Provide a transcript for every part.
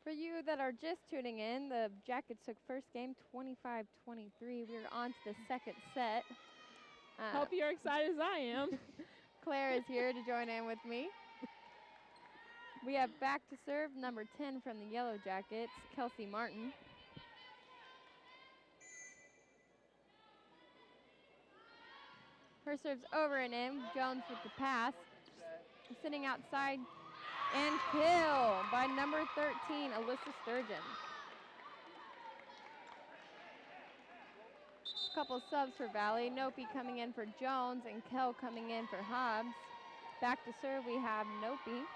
For you that are just tuning in, the Jackets took first game 25-23. We're on to the second set. Hope you're excited as I am. Claire is here to join in with me. We have back to serve number 10 from the Yellow Jackets, Kelsey Martin. Her serve's over and in. Jones with the pass. Sitting outside and kill by number 13, Alyssa Sturgeon. Couple subs for Valley. Nope coming in for Jones and Kell coming in for Hobbs. Back to serve, we have Nope.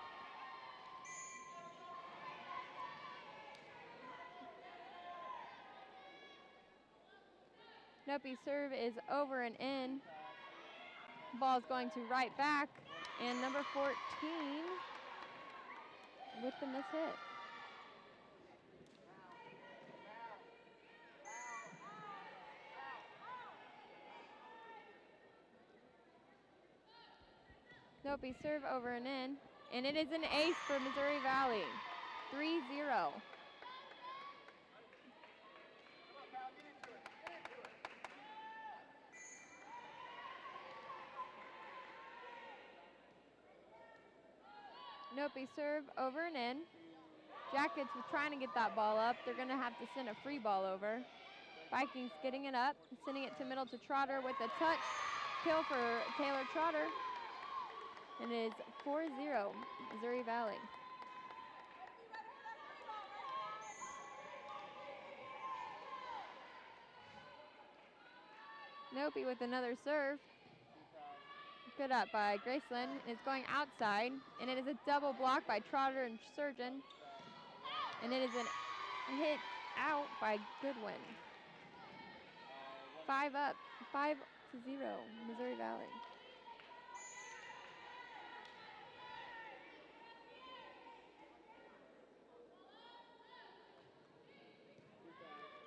Nope's serve is over and in. Ball's going to right back, and number 14 with the miss hit. Nope serve over and in, and it is an ace for Missouri Valley, 3-0. Nope serve over and in. Jackets were trying to get that ball up. They're going to have to send a free ball over. Vikings getting it up, sending it to middle to Trotter with a touch. Kill for Taylor Trotter. And it is 4-0, Missouri Valley. Nope with another serve. Good up by Graceland. It's going outside, and it is a double block by Trotter and Surgeon. And it is a hit out by Goodwin. 5 up, 5-0, Missouri Valley.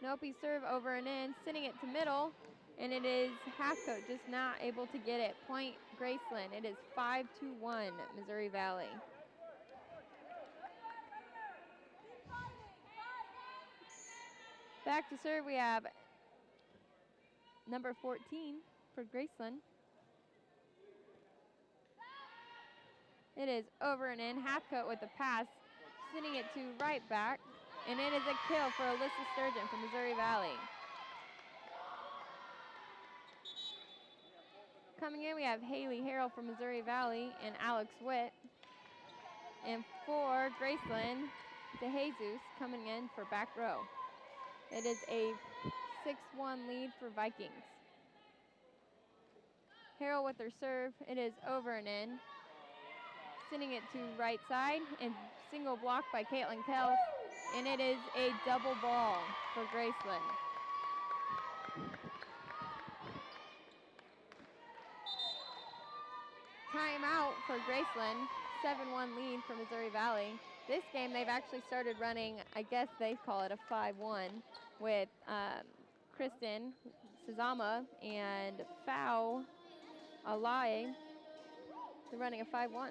Nope serve over and in, sending it to middle. And it is Halfcoat just not able to get it. Point Graceland. It is 5-1, Missouri Valley. Back to serve, we have number 14 for Graceland. It is over and in. Halfcoat with the pass, sending it to right back. And it is a kill for Alyssa Sturgeon from Missouri Valley. Coming in, we have Haley Harrell from Missouri Valley and Alex Witt. And for Graceland, DeJesus coming in for back row. It is a 6-1 lead for Vikings. Harrell with her serve. It is over and in. Sending it to right side and single block by Caitlin Kell. And it is a double ball for Graceland. Timeout for Graceland, 7-1 lead for Missouri Valley. This game they've actually started running, I guess they call it a 5-1 with Kristen Suzama and Fau Alai. They're running a 5-1.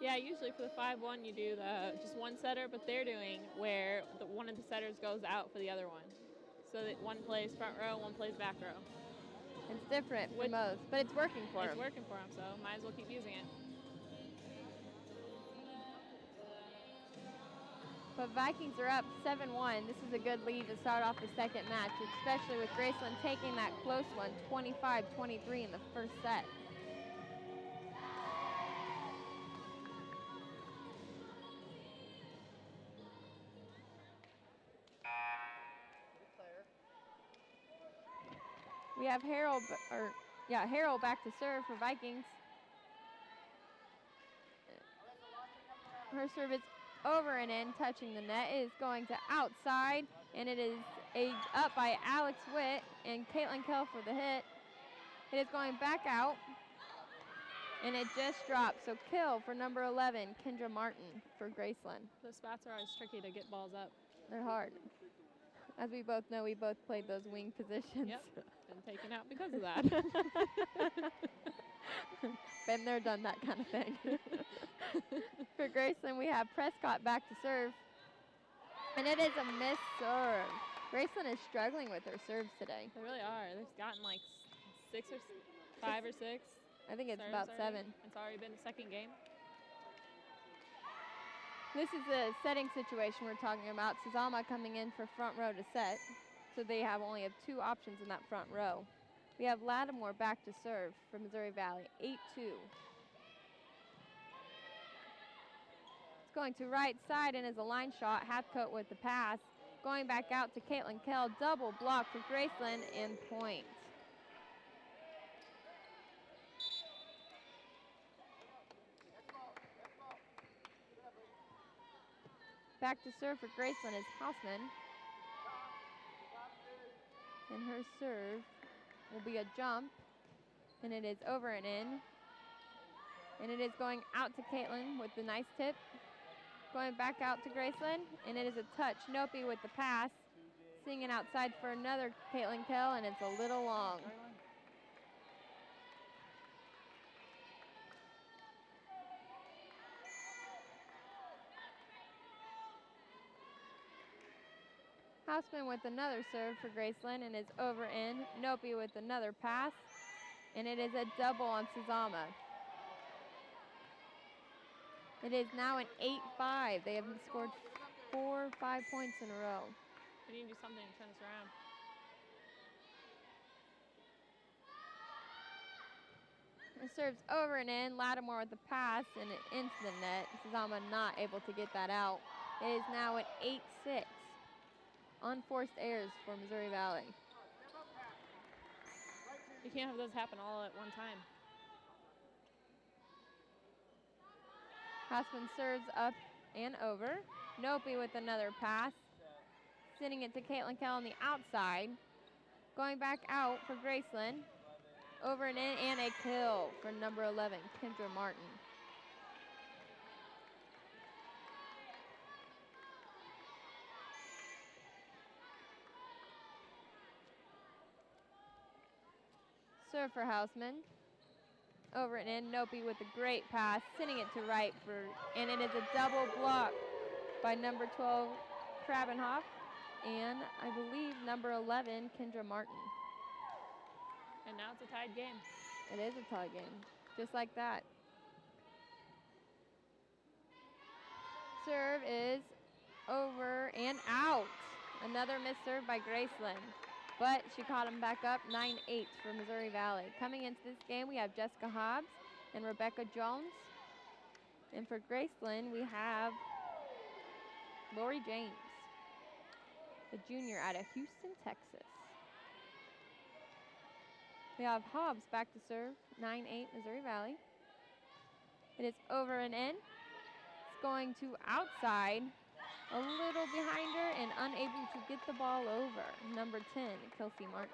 Yeah, usually for the 5-1 you do the just one setter, but they're doing where one of the setters goes out for the other one. So that one plays front row, one plays back row. It's different for most, but it's working for them. It's working for them, so might as well keep using it. But Vikings are up 7-1. This is a good lead to start off the second match, especially with Graceland taking that close one, 25-23 in the first set. We have Harrell back to serve for Vikings. Her serve is over and in, touching the net. It is going to outside, and it is up by Alex Witt and Caitlin Kell for the hit. It is going back out, and it just dropped. So kill for number 11, Kendra Martin for Graceland. Those spots are always tricky to get balls up. They're hard. As we both know, we both played those wing positions. Yep, been taken out because of that. Been there, done that kind of thing. For Graceland, we have Prescott back to serve. And it is a miss serve. Graceland is struggling with their serves today. They really are. They've gotten like 5 or 6. I think it's serves about already. 7. It's already been the second game. This is a setting situation we're talking about. Suzama coming in for front row to set. So they only have 2 options in that front row. We have Lattimore back to serve for Missouri Valley, 8-2. It's going to right side and is a line shot. Hathcote with the pass. Going back out to Caitlin Kell. Double block for Graceland and point. Back to serve for Graceland is Hausman. And her serve will be a jump. And it is over and in. And it is going out to Caitlin with the nice tip. Going back out to Graceland. And it is a touch. Nope with the pass. Seeing it outside for another Caitlin Kell. And it's a little long. Hausman with another serve for Graceland and is over in. Nope with another pass. And it is a double on Suzama. It is now an 8-5. They have scored 4 or 5 points in a row. We need to do something to turn this around. It serves over and in. Lattimore with the pass and it into the net. Suzama not able to get that out. It is now an 8-6. Unforced errors for Missouri Valley. You can't have those happen all at one time. Hausman serves up and over. Nope with another pass. Sending it to Caitlin Kell on the outside. Going back out for Graceland. Over and in and a kill for number 11, Kendra Martin. Serve for Hausman. Over and in. Nope with a great pass. Sending it to right and it is a double block by number 12, Krabenhoff. And I believe number 11, Kendra Martin. And now it's a tied game. It is a tie game. Just like that. Serve is over and out. Another missed serve by Graceland. But she caught him back up, 9-8 for Missouri Valley. Coming into this game, we have Jessica Hobbs and Rebecca Jones. And for Graceland, we have Lori James, the junior out of Houston, Texas. We have Hobbs back to serve, 9-8 Missouri Valley. It is over and in. It's going to outside. A little behind her and unable to get the ball over. Number 10, Kelsey Martin.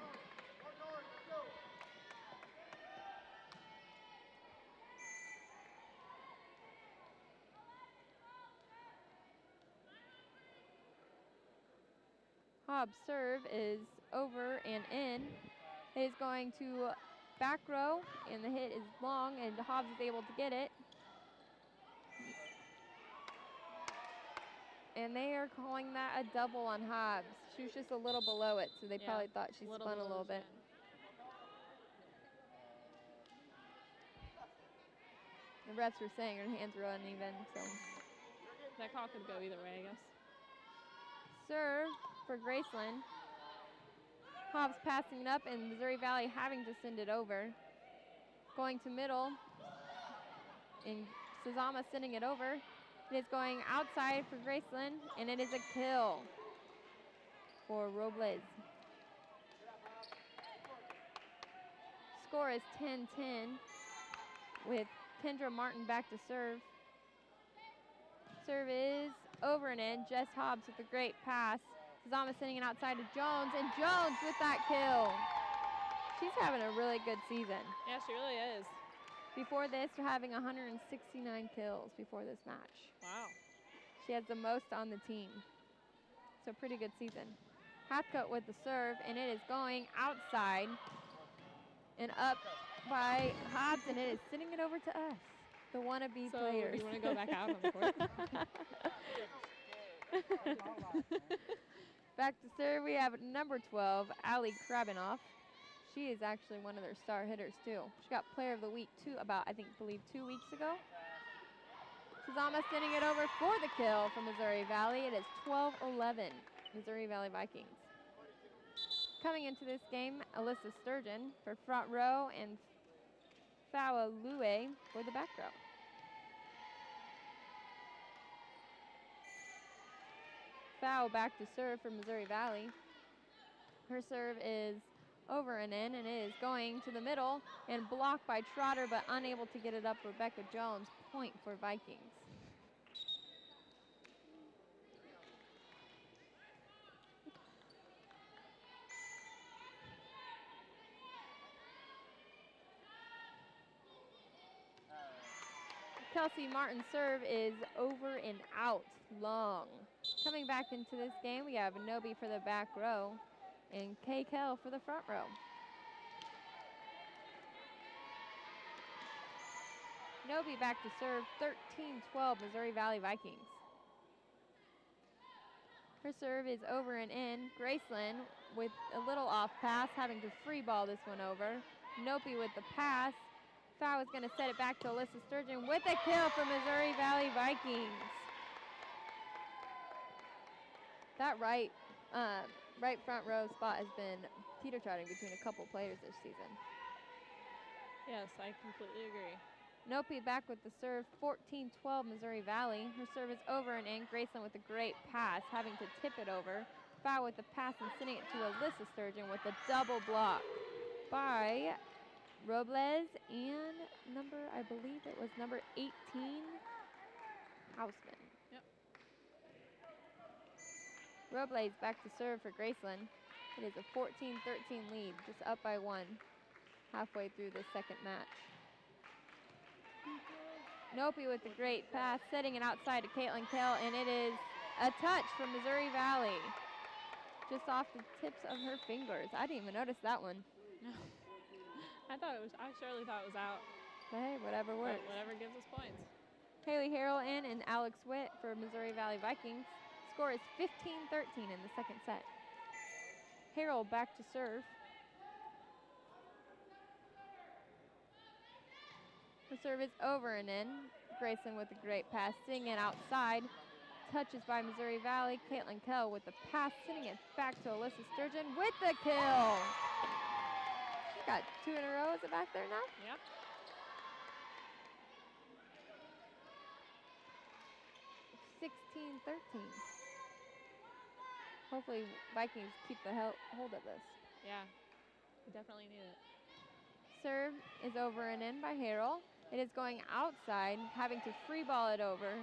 Hobbs' serve is over and in. It is going to back row, and the hit is long, and Hobbs is able to get it. And they are calling that a double on Hobbs. She was just a little below it, so they probably thought she spun a little bit. The refs were saying her hands were uneven, so. That call could go either way, I guess. Serve for Graceland. Hobbs passing it up, and Missouri Valley having to send it over. Going to middle, and Suzama sending it over. It is going outside for Graceland, and it is a kill for Robles. Score is 10-10 with Kendra Martin back to serve. Serve is over and in. Jess Hobbs with a great pass. Suzama sending it outside to Jones, and Jones with that kill. She's having a really good season. Yeah, she really is. Before this, we're having 169 kills before this match. Wow. She has the most on the team. So pretty good season. Hathcote with the serve, and it is going outside and up by Hobbs, and it is sending it over to us, the wannabe So players. do you want to go back out on the court? Back to serve, we have number 12, Ali Krabinoff. She is actually one of their star hitters, too. She got Player of the Week, I believe 2 weeks ago. She's almost sending it over for the kill from Missouri Valley. It is 12-11, Missouri Valley Vikings. Coming into this game, Alyssa Sturgeon for front row and Fawa Lue for the back row. Foul back to serve for Missouri Valley. Her serve is over and in, and it is going to the middle and blocked by Trotter, but unable to get it up. Rebecca Jones, point for Vikings. Kelsey Martin's serve is over and out, long. Coming back into this game, we have Nobi for the back row and Kay Kell for the front row. Nobi back to serve, 13-12, Missouri Valley Vikings. Her serve is over and in. Graceland with a little off pass, having to free ball this one over. Nopi with the pass. Foul is going to set it back to Alyssa Sturgeon with a kill for Missouri Valley Vikings. That right front row spot has been teeter-totting between a couple players this season. Yes, I completely agree. Nopi back with the serve, 14-12 Missouri Valley. Her serve is over and in. Graceland with a great pass, having to tip it over. Foul with the pass and sending it to Alyssa Sturgeon with a double block by Robles and I believe it was number 18, Hausman. Yep. Robles back to serve for Graceland. It is a 14-13 lead, just up by one halfway through the second match. Nopi with a great pass, setting it outside to Caitlin Kell, and it is a touch from Missouri Valley. Just off the tips of her fingers. I didn't even notice that one. No. I surely thought it was out. But hey, whatever works. But whatever gives us points. Haley Harrell in and Alex Witt for Missouri Valley Vikings. Score is 15-13 in the second set. Harrell back to serve. The serve is over and in. Grayson with a great pass, sending it outside. Touches by Missouri Valley. Caitlin Kell with the pass, sending it back to Alyssa Sturgeon with the kill. She's got two in a row. Is it back there now? Yep. It's 16-13. Hopefully Vikings keep the hold of this. Yeah, we definitely need it. Serve is over and in by Harrell. It is going outside, having to free ball it over.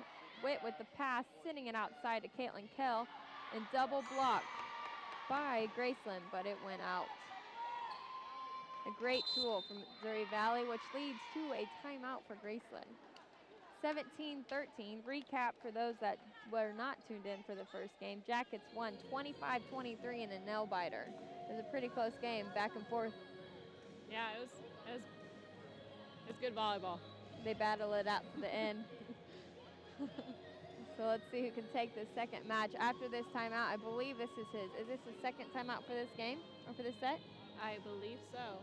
Witt with the pass, sending it outside to Caitlin Kell, and double blocked by Graceland, but it went out. A great tool from Missouri Valley, which leads to a timeout for Graceland. 17-13. Recap for those that were not tuned in for the first game. Jackets won 25-23 in a nail-biter. It was a pretty close game, back and forth. Yeah, it was good volleyball. They battle it out to the end. So let's see who can take this second match. After this timeout, I believe this is his. Is this his second timeout for this game or for this set? I believe so.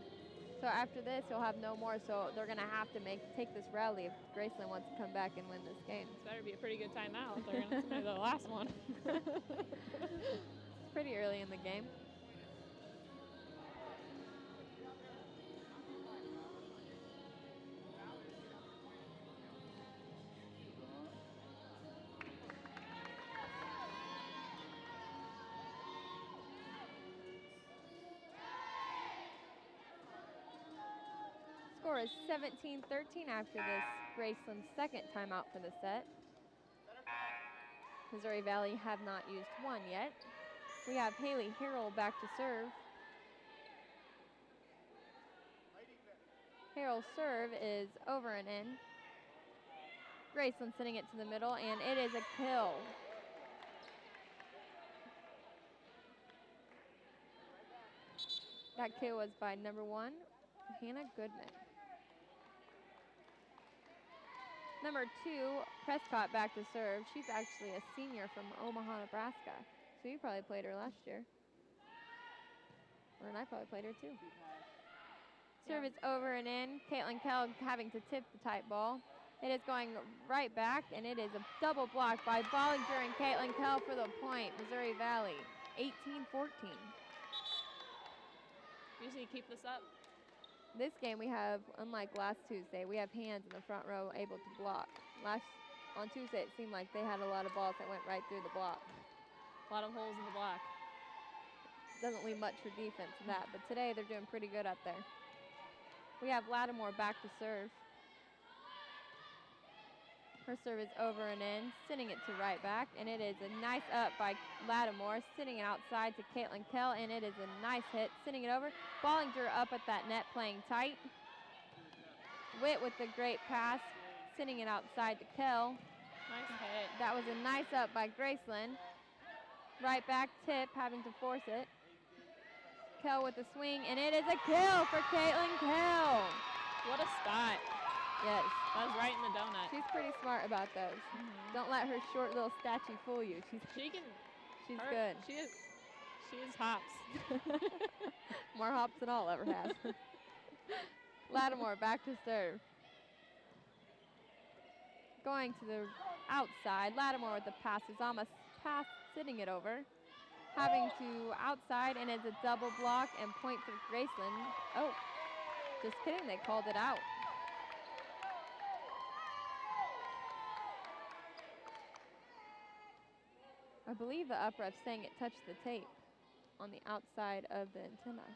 So after this, he'll have no more. So they're going to have to take this rally if Graceland wants to come back and win this game. This better be a pretty good timeout. They're going to do the last one. It's pretty early in the game. Score is 17-13 after this Graceland's second timeout for the set. Missouri Valley have not used one yet. We have Haley Harrell back to serve. Harrell's serve is over and in. Graceland sending it to the middle, and it is a kill. That kill was by number 1, Hannah Goodman. Number 2, Prescott back to serve. She's actually a senior from Omaha, Nebraska. So you probably played her last year. And I probably played her too. Serve is over and in. Caitlin Kell having to tip the tight ball. It is going right back, and it is a double block by Bollinger and Caitlin Kell for the point. Missouri Valley, 18-14. Usually keep this up. This game we have, unlike last Tuesday, we have hands in the front row able to block. On Tuesday it seemed like they had a lot of balls that went right through the block. A lot of holes in the block. Doesn't leave much for defense in that, but today they're doing pretty good up there. We have Lattimore back to serve. Her serve is over and in, sending it to right back, and it is a nice up by Lattimore, sending it outside to Caitlin Kell, and it is a nice hit, sending it over. Bollinger up at that net, playing tight. Witt with the great pass, sending it outside to Kell. Nice hit. That was a nice up by Graceland. Right back tip, having to force it. Kell with the swing, and it is a kill for Caitlin Kell. What a spot. Yes. That was right in the donut. She's pretty smart about those. Don't let her short little statue fool you. She's good. She is hops. More hops than I'll ever have. Lattimore back to serve. Going to the outside. Lattimore with the pass. Uzama pass, sitting it over. Having to outside, and it's a double block and point for Graceland. Oh, just kidding. They called it out. I believe the up ref's saying it touched the tape on the outside of the antenna.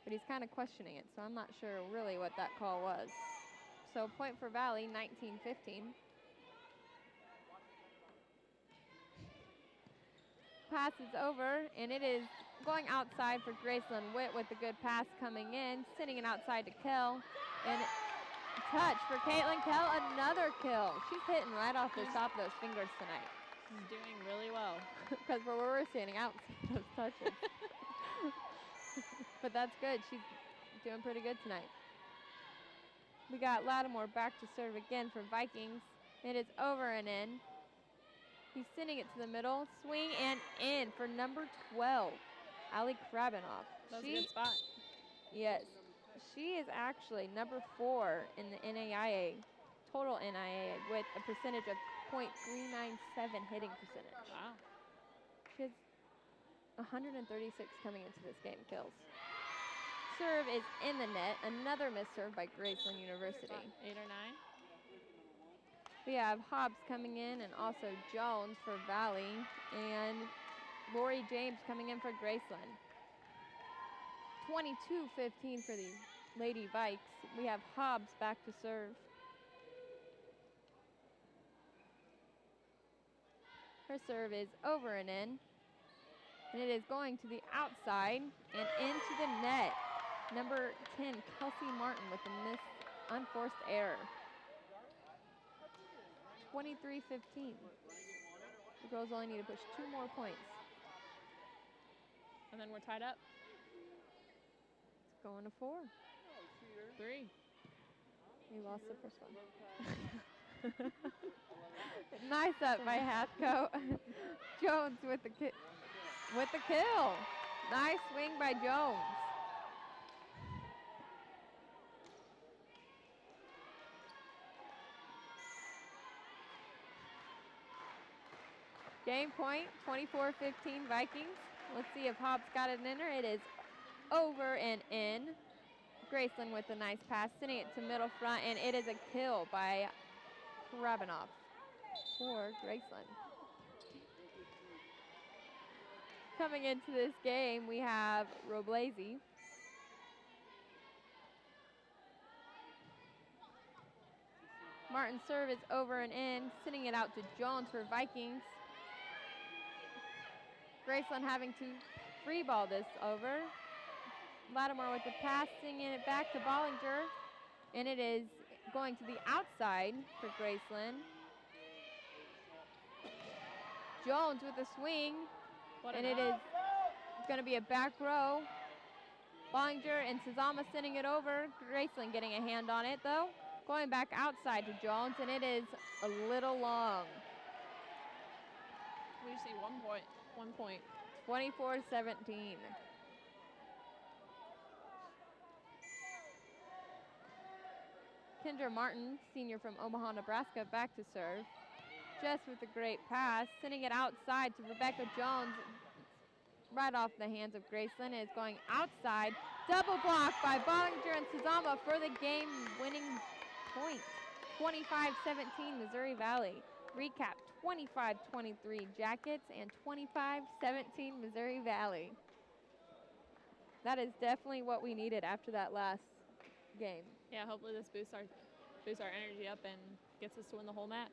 But he's kind of questioning it, so I'm not sure really what that call was. So point for Valley, 19-15. Pass is over, and it is going outside for Graceland. Witt with a good pass coming in, sending it outside to Kell. And touch for Caitlin Kell, another kill. She's hitting right off the top of those fingers tonight. She's doing really well. Because where we're standing out, those touches. But that's good. She's doing pretty good tonight. We got Lattimore back to serve again for Vikings. It is over and in. He's sending it to the middle. Swing and in for number 12, Ali Krabinoff. That was a good spot. Yes. She is actually number 4 in the NAIA, total NAIA, with a percentage of .397 hitting percentage. Wow. She has 136 coming into this game kills. Serve is in the net. Another missed serve by Graceland University. 8 or 9. We have Hobbs coming in and also Jones for Valley and Lori James coming in for Graceland. 22-15 for the Lady Vikes. We have Hobbs back to serve. Her serve is over and in. And it is going to the outside and into the net. Number 10, Kelsey Martin with a missed unforced error. 23-15. The girls only need to push 2 more points. And then we're tied up. It's going to 4. 3. We lost the first one. Nice up by Hathcote. Jones with the kill. Nice swing by Jones. Game point, 24-15 Vikings. Let's see if Hobbs got it in her. It is over and in. Graceland with a nice pass, sending it to middle front, and it is a kill by Krabinoff for Graceland. Coming into this game, we have Roblesi. Martin's serve is over and in, sending it out to Jones for Vikings. Graceland having to free ball this over. Lattimore with the pass, sending it back to Bollinger. And it is going to the outside for Graceland. Jones with a swing. And it is going to be a back row. Bollinger and Sazama sending it over. Graceland getting a hand on it, though. Going back outside to Jones, and it is a little long. We see 1 point. 1 point. 24-17. Kendra Martin, senior from Omaha, Nebraska, back to serve. Just with a great pass, sending it outside to Rebecca Jones. Right off the hands of Graceland. Is going outside. Double block by Bollinger and Sazama for the game-winning point. 25-17 Missouri Valley. Recap, 25-23 Jackets and 25-17 Missouri Valley. That is definitely what we needed after that last game. Yeah, hopefully this boosts our energy up and gets us to win the whole match.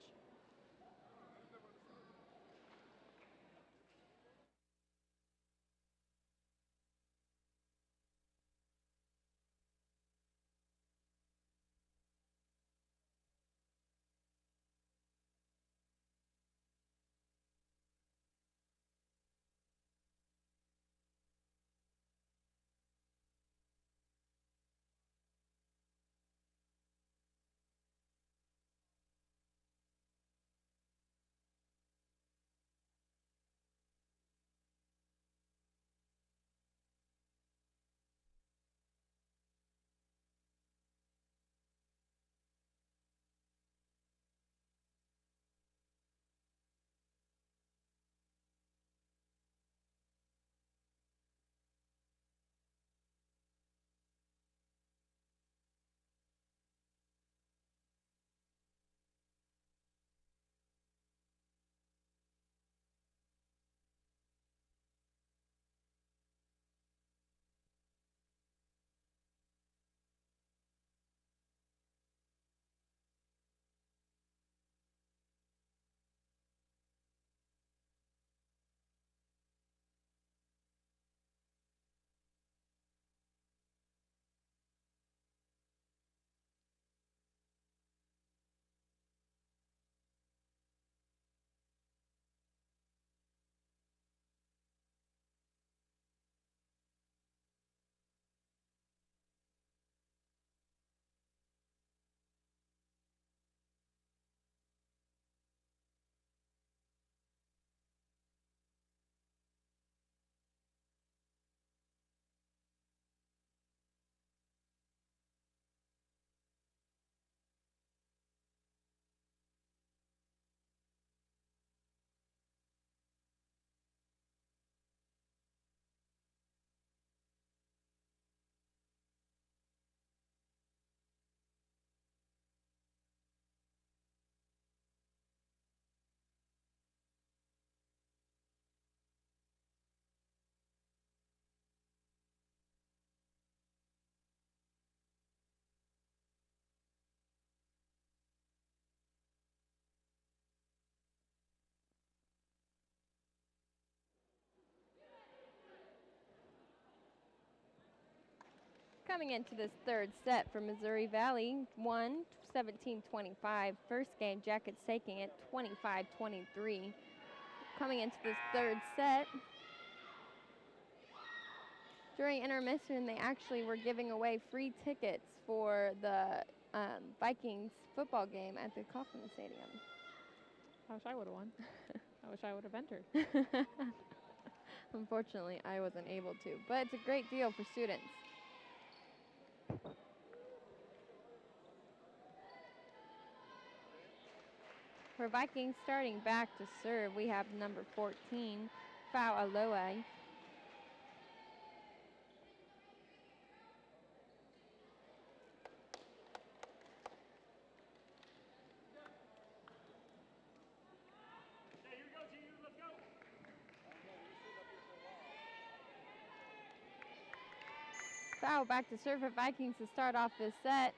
Coming into this third set for Missouri Valley, 17-25. First game, Jackets taking it 25-23. Coming into this third set, during intermission, they actually were giving away free tickets for the Vikings football game at the Kauffman Stadium. I wish I would have won. I wish I would have entered. Unfortunately, I wasn't able to, but it's a great deal for students. For Vikings starting back to serve, we have number 14, Fa'aloe. Foul back to serve for Vikings to start off this set.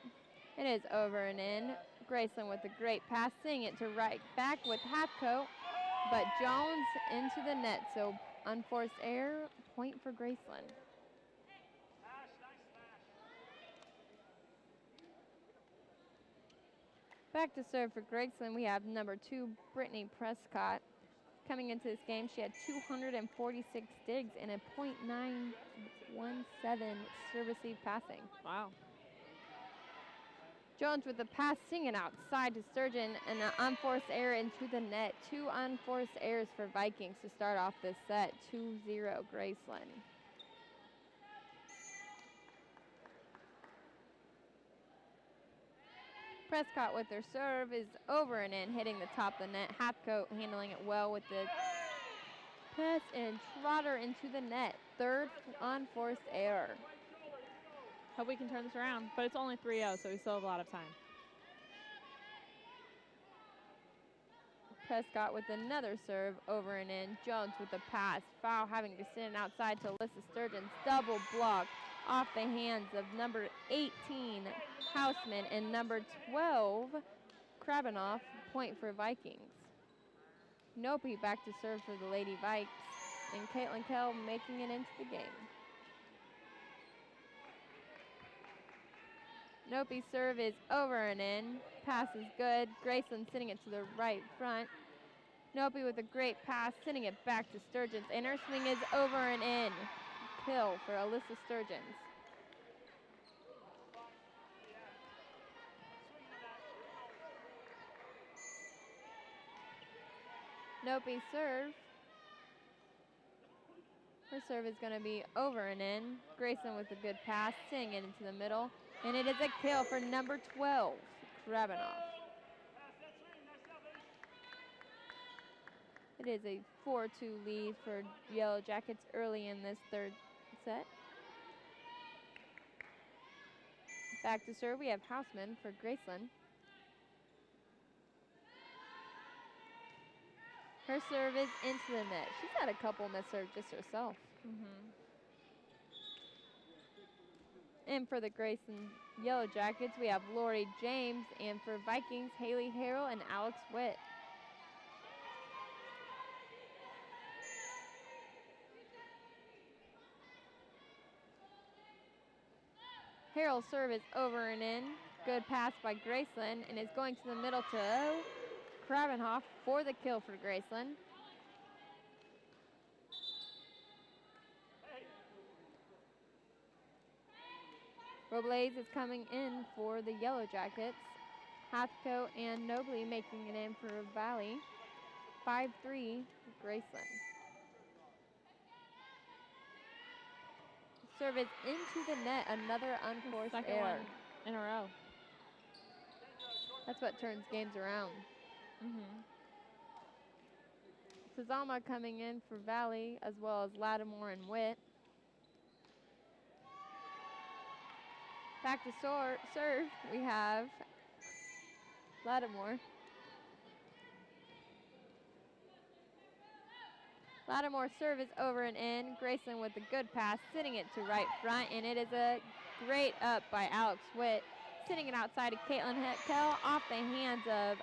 It is over and in. Graceland with a great pass, seeing it to right back with Halfcoat, but Jones into the net, so unforced error, point for Graceland. Back to serve for Graceland, we have number 2, Brittany Prescott. Coming into this game, she had 246 digs and a .917 service lead passing. Wow. Jones with the pass, singing outside to Sturgeon, and an unforced error into the net. 2 unforced errors for Vikings to start off this set. 2-0 Graceland. Prescott with their serve is over and in, hitting the top of the net. Hathcote handling it well with the pass, and Trotter into the net. 3rd unforced error. Hope we can turn this around, but it's only 3-0, so we still have a lot of time. Prescott with another serve, over and in. Jones with the pass. Foul having to send it outside to Alyssa Sturgeon's double block off the hands of number 18, Houseman, and number 12, Krabanoff. Point for Vikings. Nope back to serve for the Lady Vikes, and Caitlin Kell making it into the game. Nope's serve is over and in. Pass is good. Graceland sending it to the right front. Nope with a great pass, sending it back to Sturgeons, and her swing is over and in. Kill for Alyssa Sturgeons. Nope's serve. Her serve is going to be over and in. Grayson with a good pass, sending it into the middle. And it is a kill for number 12, Krabanoff. It is a 4-2 lead for Yellow Jackets early in this 3rd set. Back to serve, we have Houseman for Graceland. Her serve is into the net. She's had a couple miss serve just herself. And for the Grayson Yellow Jackets, we have Lori James, and for Vikings, Haley Harrell and Alex Witt. Harrell's serve is over and in. Good pass by Graceland, and is going to the middle to Krabenhoff for the kill for Graceland. Robles is coming in for the Yellow Jackets. Hathcote and Nobley making it in for Valley. 5-3 Graceland. Serve is into the net, another unforced Second error. one in a row. That's what turns games around. Sazama coming in for Valley, as well as Lattimore and Witt. Back to serve, we have Lattimore. Lattimore's serve is over and in. Grayson with a good pass, sending it to right front, and it is a great up by Alex Witt, sending it outside to Caitlin Kell off the hands of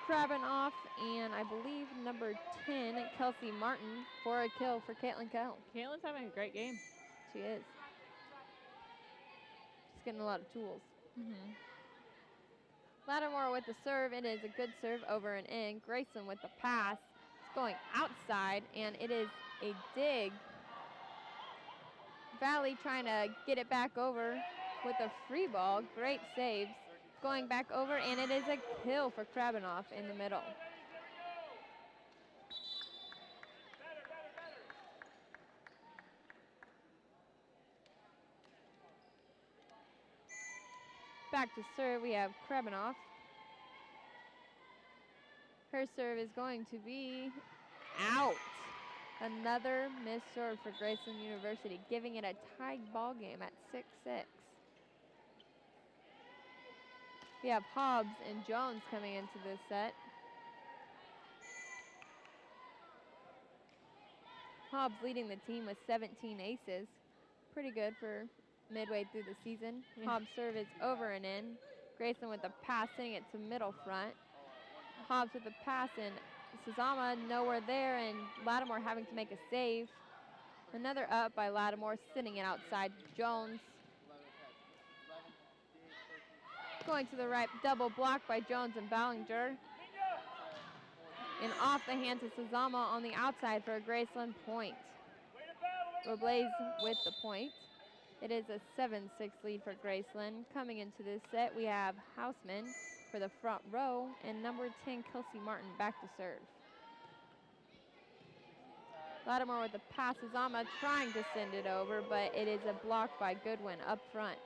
Krabanoff, and I believe number 10, Kelsey Martin, for a kill for Caitlin Kell. Caitlin's having a great game. She is. She's getting a lot of tools. Lattimore with the serve. It is a good serve, over and in. Grayson with the pass. It's going outside, and it is a dig. Valley trying to get it back over with a free ball. Great saves. Going back over, and it is a kill for Krabanoff in the middle. Back to serve, we have Krabanoff. Her serve is going to be out. Another missed serve for Graceland University, giving it a tied ball game at 6-6. We have Hobbs and Jones coming into this set. Hobbs leading the team with 17 aces. Pretty good for midway through the season. Hobbs' serve is over and in. Grayson with the pass, sending it to middle front. Hobbs with the pass, and Sazama nowhere there, and Lattimore having to make a save. Another up by Lattimore, sending it outside Jones. Going to the right, double block by Jones and Ballinger. and off the hands of Sazama on the outside for a Graceland point. Robles with the point. It is a 7-6 lead for Graceland. Coming into this set, we have Houseman for the front row and number 10, Kelsey Martin, back to serve. Lattimore with the pass. Sazama trying to send it over, but it is a block by Goodwin up front.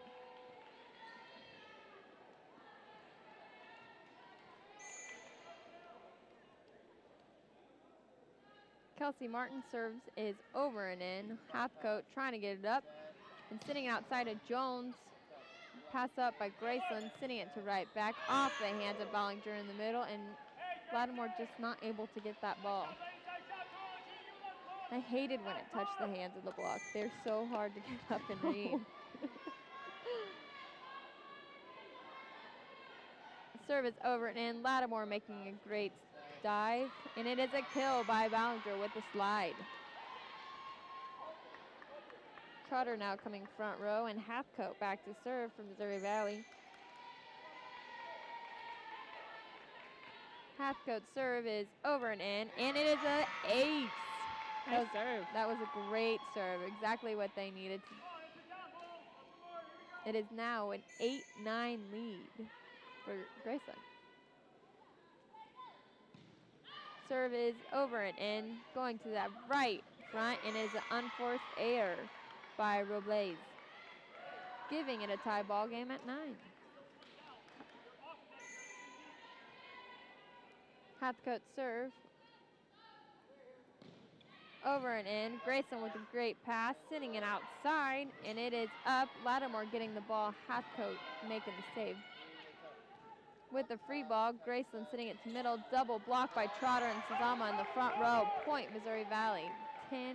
Kelsey Martin serves is over and in. Hathcote trying to get it up and sitting outside of Jones. Pass up by Graceland, sending it to right back off the hands of Bollinger in the middle, and Lattimore just not able to get that ball. I hated when it touched the hands of the block. They're so hard to get up and read. Serve is over and in. Lattimore making a great dive, and it is a kill by Ballinger with the slide. Trotter now coming front row, and Hathcote back to serve from Missouri Valley. Hathcote's serve is over and in, and it is an ace. Nice serve. That was a great serve, exactly what they needed. It is now an 8-9 lead for Graceland. Serve is over and in, going to that right front, and is an unforced error by Robles, giving it a tie ball game at 9. Hathcote serve. Over and in. Grayson with a great pass, sending it outside, and it is up. Lattimore getting the ball. Hathcote making the save. With the free ball, Graceland sitting it to middle. Double block by Trotter and Sazama in the front row. Point Missouri Valley. 10-9.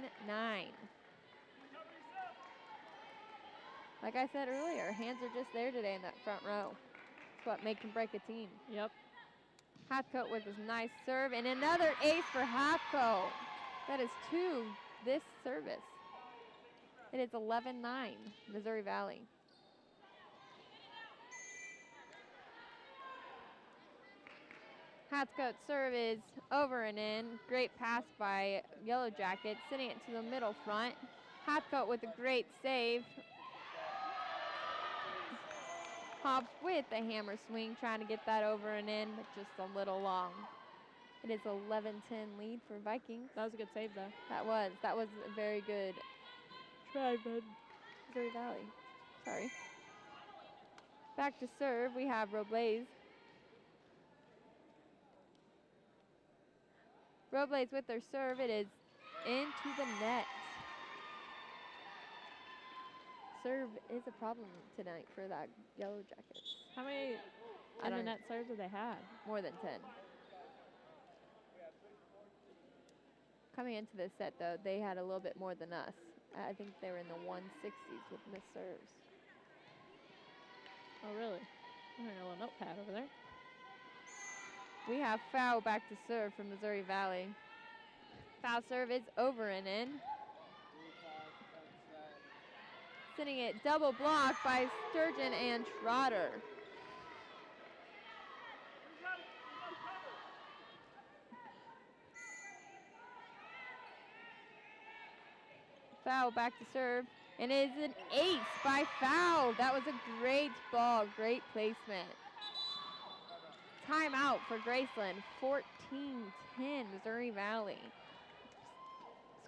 Like I said earlier, hands are just there today in that front row. That's what make and break a team. Yep. Hathcote with his nice serve, and another ace for Hathcote. That is 2 this service. It is 11-9, Missouri Valley. Hathcote's serve is over and in. Great pass by Yellow Jacket, sending it to the middle front. Hathcote with a great save. Hobbs with the hammer swing, trying to get that over and in, but just a little long. It is 11-10 lead for Vikings. That was a good save, though. That was a very good Try, bud. Missouri Valley. Sorry. Back to serve, we have Robles. Robles with their serve. It is into the net. Serve is a problem tonight for that Yellow Jackets. How many in the net serves have they had? More than 10. Coming into this set, though, they had a little bit more than us. I think they were in the 160s with missed serves. Oh, really? I'm hearing a little notepad over there. We have foul back to serve from Missouri Valley. Foul serve is over and in. Sending it double blocked by Sturgeon and Trotter. Foul back to serve, and it is an ace by Foul. That was a great ball, great placement. Timeout for Graceland, 14-10 Missouri Valley.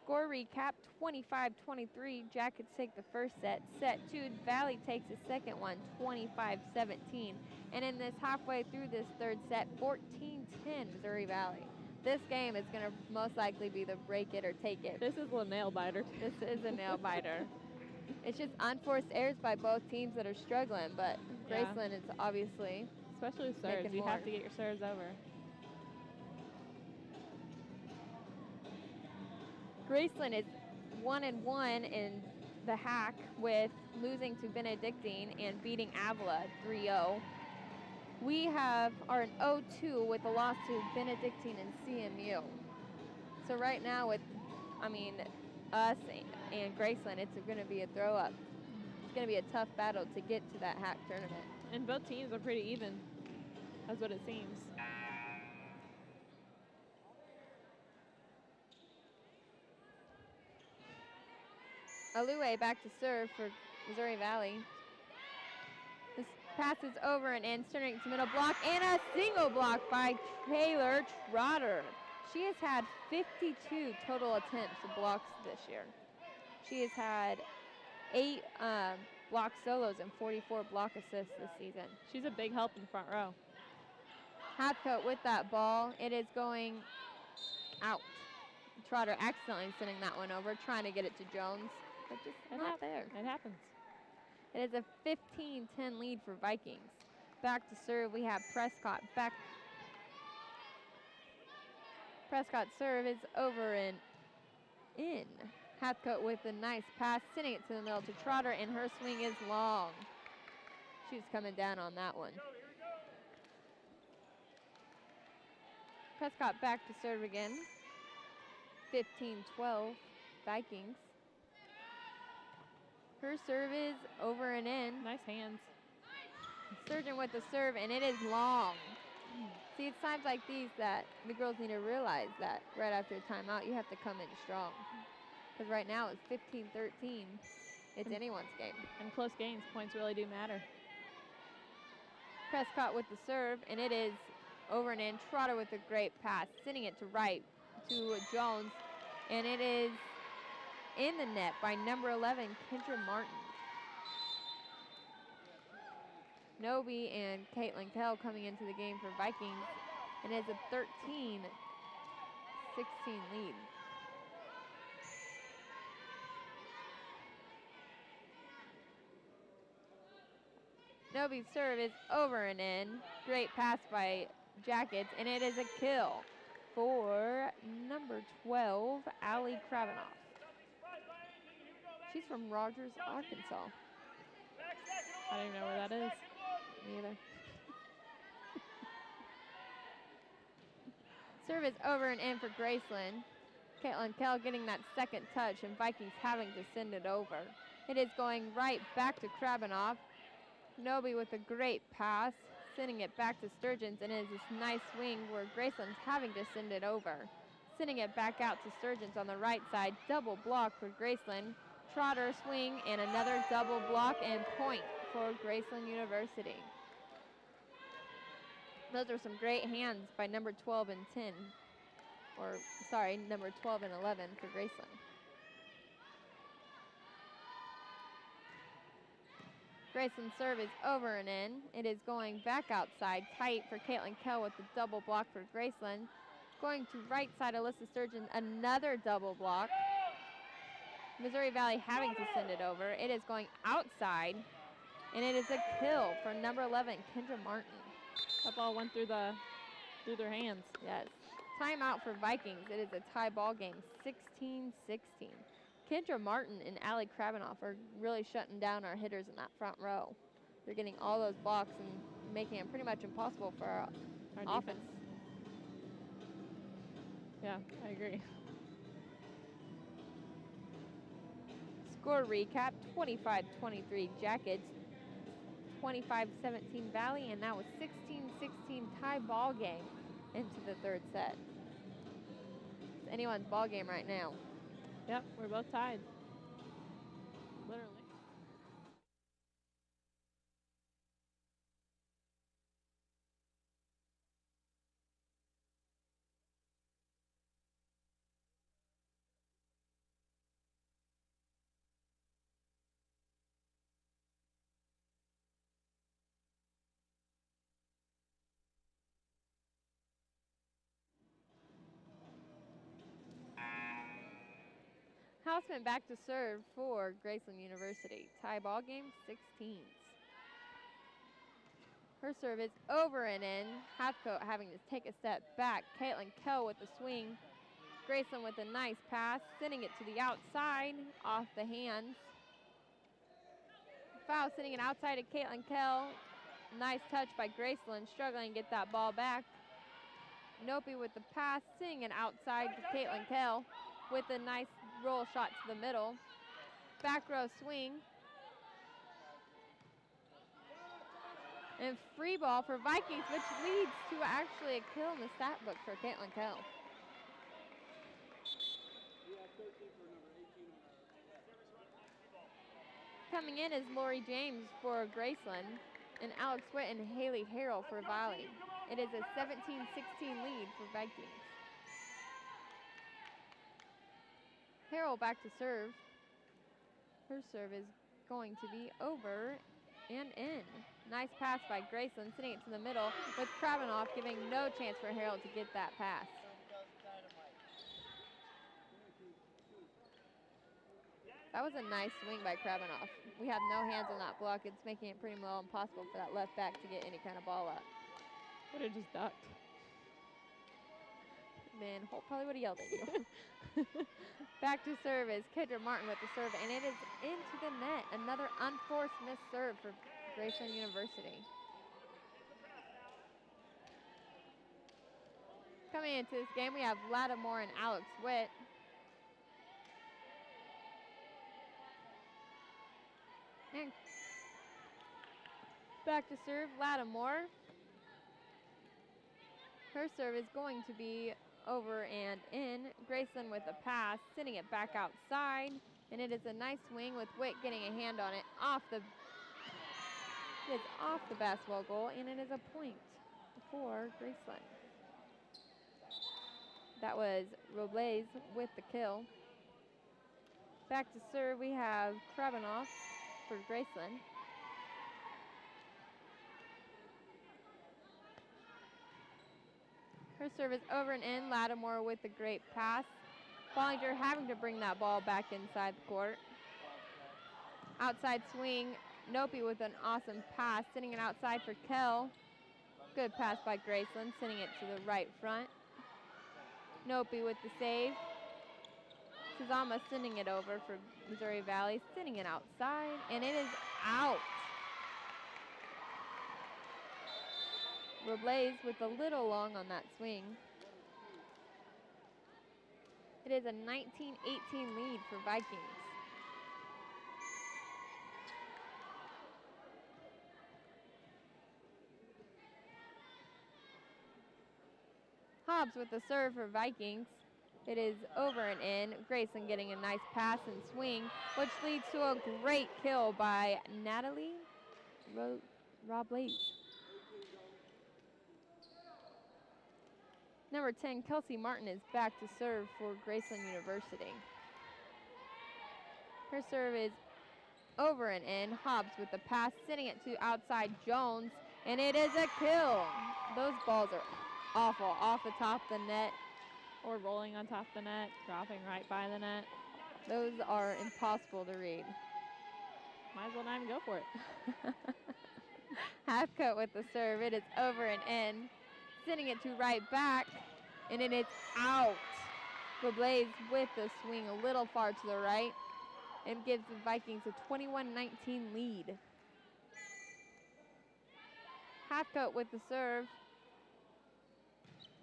Score recap, 25-23. Jackets take the first set. Set 2, Valley takes the second one, 25-17. And in this halfway through this third set, 14-10 Missouri Valley. This game is going to most likely be the break it or take it. This is a nail biter. This is a nail biter. It's just unforced errors by both teams that are struggling, but Graceland is obviously, especially with serves, you have to get your serves over. Graceland is 1-1 in the hack with losing to Benedictine and beating Avila 3-0. We are an 0-2 with a loss to Benedictine and CMU. So right now with, us and Graceland, it's going to be a throw up. It's going to be a tough battle to get to that hack tournament. And both teams are pretty even. That's what it seems. Alue back to serve for Missouri Valley. This pass is over and in, turning to middle block, and a single block by Taylor Trotter. She has had 52 total attempts of blocks this year. She has had 8 block solos and 44 block assists this season. She's a big help in the front row. Hathcote with that ball. It is going out. Trotter accidentally sending that one over, trying to get it to Jones, but just not there. It happens. It is a 15-10 lead for Vikings. Back to serve, we have Prescott back. Prescott's serve is over and in. Hathcote with a nice pass, sending it to the middle to Trotter, and her swing is long. She's coming down on that one. Prescott back to serve again. 15-12 Vikings. Her serve is over and in. Nice hands. Sturgeon with the serve, and it is long. See, it's times like these that the girls need to realize that right after a timeout, you have to come in strong. Because right now it's 15-13. It's anyone's game. In close games, points really do matter. Prescott with the serve, and it is over and in. Trotter with a great pass, sending it to right to Jones, and it is in the net by number 11, Kendra Martin. Nobi and Caitlin Kell coming into the game for Vikings, and it's a 13-16 lead. Nobi's serve is over and in. Great pass by Jackets, and it is a kill for number 12, Allie Kravinoff. She's from Rogers, Arkansas. I don't even know where that is. Me either. Serve is over and in for Graceland. Caitlin Kell getting that second touch, and Vikings having to send it over. It is going right back to Kravinoff. Nobi with a great pass, sending it back to Sturgeons, and it is this nice swing where Graceland's having to send it over. Sending it back out to Sturgeons on the right side. Double block for Graceland. Trotter swing, and another double block and point for Graceland University. Those are some great hands by number 12 and 10. Or, sorry, number 12 and 11 for Graceland. Graceland's serve is over and in. It is going back outside, tight for Caitlin Kell with the double block for Graceland. Going to right side, Alyssa Sturgeon, another double block. Missouri Valley having to send it over. It is going outside, and it is a kill for number 11, Kendra Martin. That ball went through their hands. Yes. Timeout for Vikings. It is a tie ball game, 16-16. Kendra Martin and Allie Kravinoff are really shutting down our hitters in that front row. They're getting all those blocks and making it pretty much impossible for our offense. Yeah, I agree. Score recap, 25-23 Jackets, 25-17 Valley, and that was 16-16 tie ball game into the third set. It's anyone's ball game right now. Yep, we're both tied. Literally. Houseman back to serve for Graceland University. Tie ball game, 16s. Her serve is over and in. Hathcote having to take a step back. Caitlin Kell with the swing. Graceland with a nice pass, sending it to the outside, off the hands. Foul sending it outside to Caitlin Kell. Nice touch by Graceland, struggling to get that ball back. Nopi with the pass, sending it outside to Caitlin Kell with a nice roll shot to the middle. Back row swing. And free ball for Vikings, which leads to actually a kill in the stat book for Caitlin Kell. Coming in is Lori James for Graceland and Alex Witt and Haley Harrell for Valley. It is a 17-16 lead for Vikings. Harrell back to serve. Her serve is going to be over and in. Nice pass by Graceland, sending it to the middle with Kravinoff giving no chance for Harrell to get that pass. That was a nice swing by Kravinoff. We have no hands on that block. It's making it pretty well impossible for that left back to get any kind of ball up. Would have just ducked. Then Holt probably would have yelled at you. Back to serve is Kendra Martin with the serve, and it is into the net. Another unforced missed serve for Graceland University. Coming into this game, we have Lattimore and Alex Witt. And back to serve, Lattimore. Her serve is going to be over and in. Graceland with a pass, sending it back outside. And it is a nice swing with Witt getting a hand on it off the basketball goal, and it is a point for Graceland. That was Robles with the kill. Back to serve, we have Kravinoff for Graceland. Her serve is over and in. Lattimore with a great pass. Bollinger having to bring that ball back inside the court. Outside swing, Nopi with an awesome pass, sending it outside for Kell. Good pass by Graceland, sending it to the right front. Nopi with the save. Suzama sending it over for Missouri Valley, sending it outside, and it is out. Robles with a little long on that swing. It is a 19-18 lead for Vikings. Hobbs with the serve for Vikings. It is over and in. Grayson getting a nice pass and swing, which leads to a great kill by Natalie Robles. Number 10, Kelsey Martin, is back to serve for Graceland University. Her serve is over and in. Hobbs with the pass, sending it to outside Jones, and it is a kill. Those balls are awful, off the top of the net. Or rolling on top of the net, dropping right by the net. Those are impossible to read. Might as well not even go for it. Halfcoat with the serve. It is over and in. Sending it to right back, and it is out. Robles with the swing a little far to the right and gives the Vikings a 21-19 lead. Halfcoat with the serve.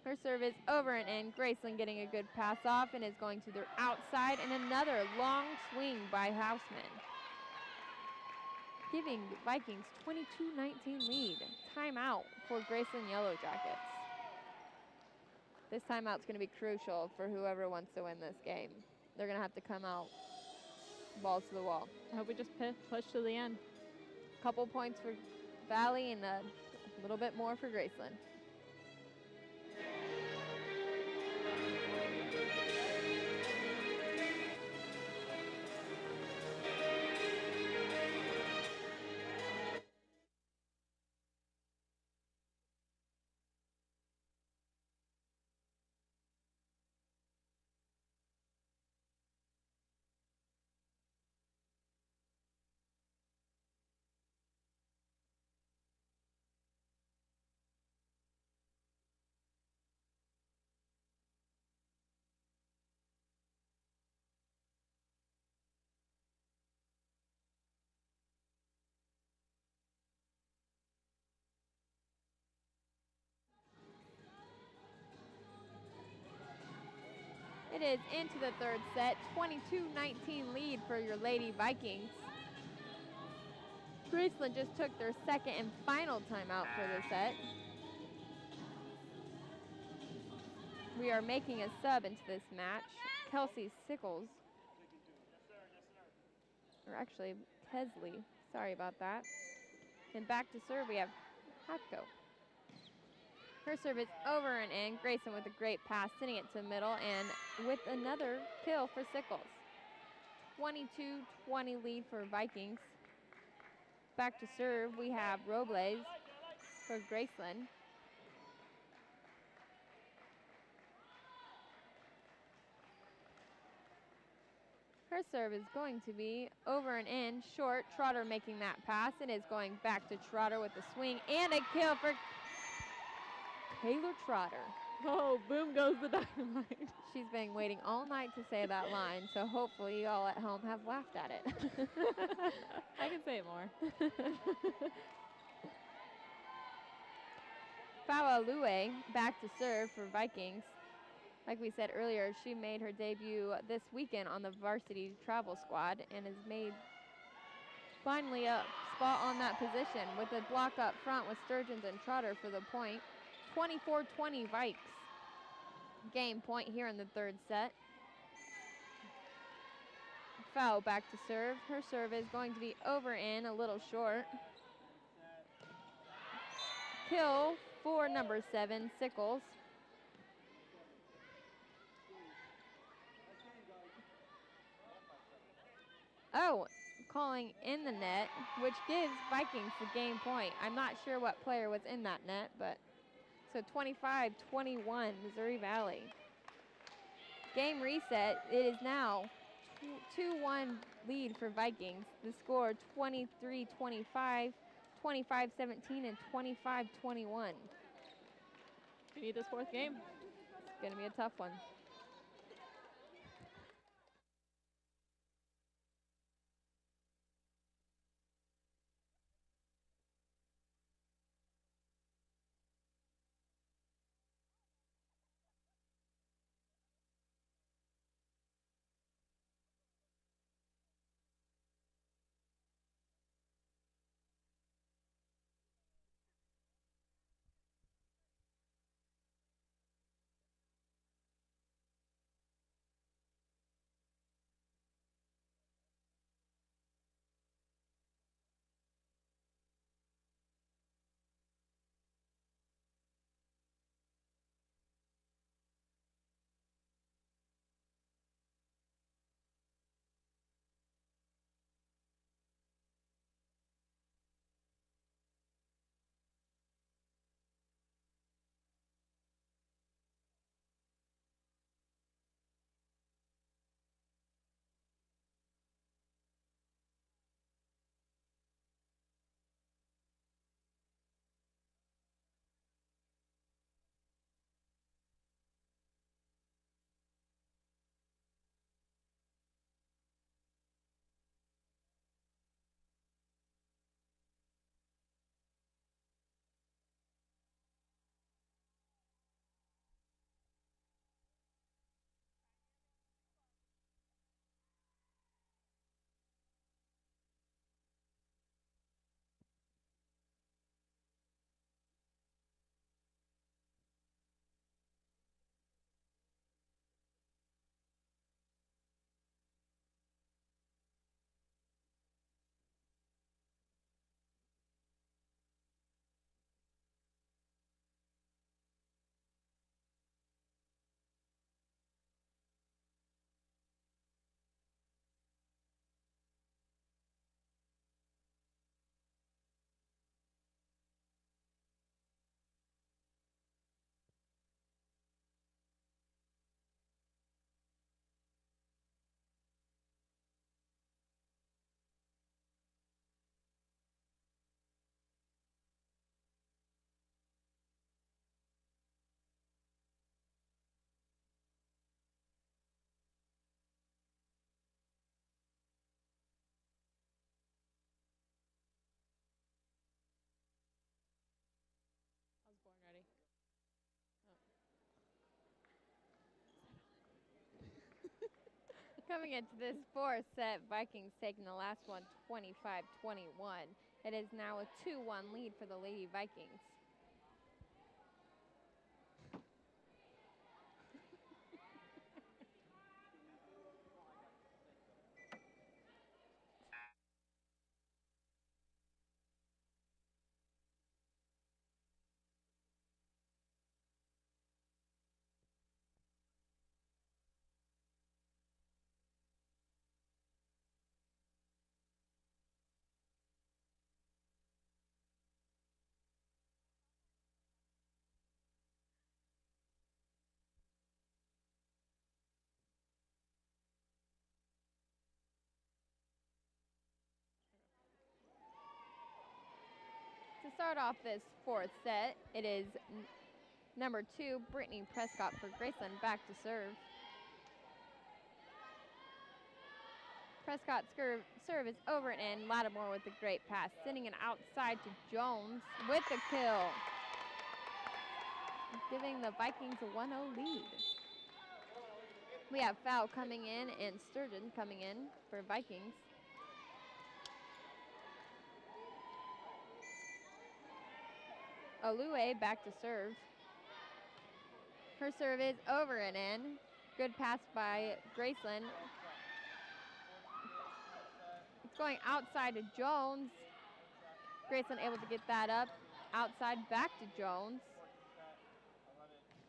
Her serve is over and in. Graceland getting a good pass off and is going to the outside, and another long swing by Houseman, giving Vikings 22-19 lead. Timeout for Graceland Yellow Jackets. This timeout's going to be crucial for whoever wants to win this game. They're going to have to come out balls to the wall. I hope we just push to the end. Couple points for Valley and a little bit more for Graceland. It is into the third set, 22-19 lead for your Lady Vikings. Graceland just took their second and final timeout for the set. We are making a sub into this match. Kelsey Sickles, or actually Tesley. Sorry about that. And back to serve, we have Hatko. Her serve is over and in. Grayson with a great pass, sending it to the middle, and with another kill for Sickles. 22-20 lead for Vikings. Back to serve, we have Robles for Graceland. Her serve is going to be over and in, short. Trotter making that pass. It is going back to Trotter with the swing and a kill for Taylor Trotter. Oh, boom goes the dynamite. She's been waiting all night to say that line, so hopefully y'all at home have laughed at it. I can say it more. Fa'alue back to serve for Vikings. Like we said earlier, she made her debut this weekend on the varsity travel squad and has made finally a spot on that position with a block up front with Sturgeons and Trotter for the point. 24-20 Vikes. Game point here in the third set. Foul back to serve. Her serve is going to be over in, a little short. Kill for number 7, Sickles. Oh, calling in the net, which gives Vikings the game point. I'm not sure what player was in that net, but so 25-21 Missouri Valley. Game reset. It is now 2-1 lead for Vikings. The score 23-25, 25-17, and 25-21. We need this fourth game. It's going to be a tough one. I was born ready. Coming into this fourth set, Vikings taking the last one 25-21. It is now a 2-1 lead for the Lady Vikings. start off this fourth set, it is number 2, Brittany Prescott for Graceland, back to serve. Prescott's serve is over and in. Lattimore with a great pass, sending it outside to Jones with the kill, giving the Vikings a 1-0 lead. We have foul coming in and Sturgeon coming in for Vikings. Alue back to serve. Her serve is over and in. Good pass by Graceland. It's going outside to Jones. Graceland able to get that up. Outside back to Jones.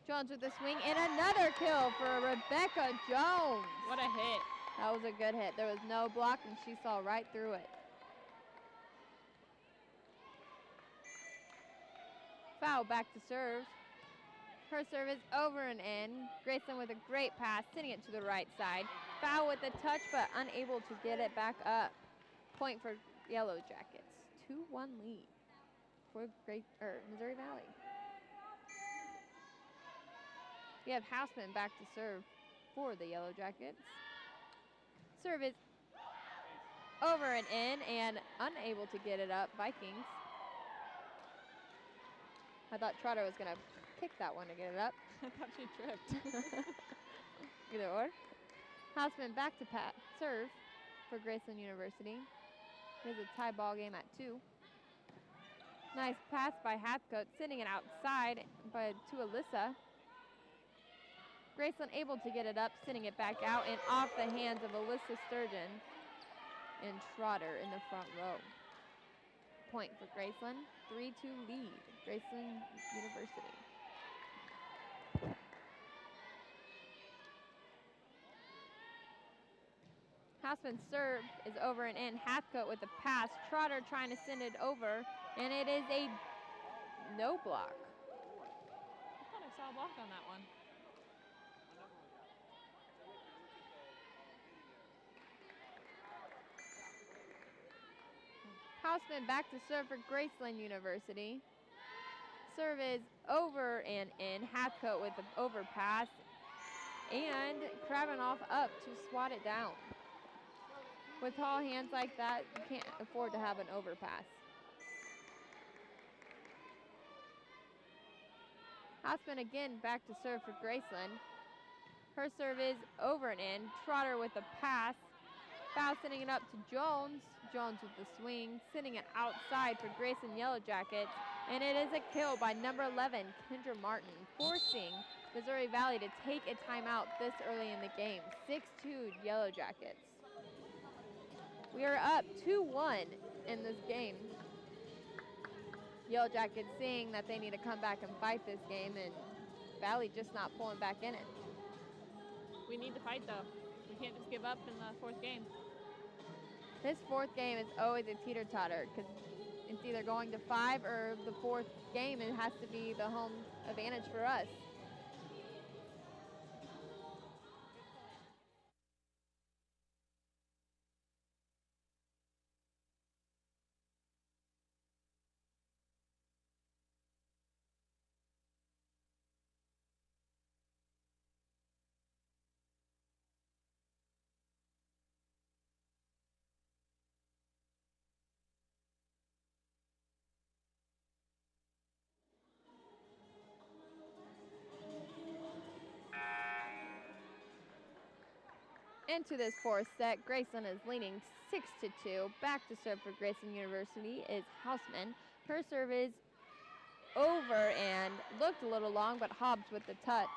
Jones with the swing and another kill for Rebecca Jones. What a hit. That was a good hit. There was no block and she saw right through it. Foul back to serve. Her serve is over and in. Graceland with a great pass, sending it to the right side. Foul with the touch, but unable to get it back up. Point for Yellow Jackets. 2-1 lead for Missouri Valley. We have Houseman back to serve for the Yellow Jackets. Serve is over and in and unable to get it up, Vikings. I thought Trotter was going to kick that one to get it up. I thought she tripped. Either or. Houseman back to serve for Graceland University. There's a tie ball game at 2. Nice pass by Hathcote, sending it outside to Alyssa. Graceland able to get it up, sending it back out and off the hands of Alyssa Sturgeon and Trotter in the front row. Point for Graceland, 3-2 lead, Graceland University. Houseman's serve is over and in. Hathcote with the pass. Trotter trying to send it over, and it is a no block. I thought I saw a block on that one. Houseman back to serve for Graceland University. Serve is over and in. Hathcote with the overpass, and Kravinoff up to swat it down. With tall hands like that, you can't afford to have an overpass. Houseman again back to serve for Graceland. Her serve is over and in. Trotter with the pass. Foul sending it up to Jones. Jones with the swing, sending it outside for Graceland Yellow Jackets. And it is a kill by number 11, Kendra Martin, forcing Missouri Valley to take a timeout this early in the game. 6-2 Yellow Jackets. We are up 2-1 in this game. Yellow Jackets seeing that they need to come back and fight this game, and Valley just not pulling back in it. We need to fight, though. We can't just give up in the fourth game. This fourth game is always a teeter-totter because it's either going to 5 or the fourth game, it has to be the home advantage for us. Into this fourth set, Graceland is leading 6-2. Back to serve for Graceland University is Houseman. Her serve is over and looked a little long, but Hobbs with the touch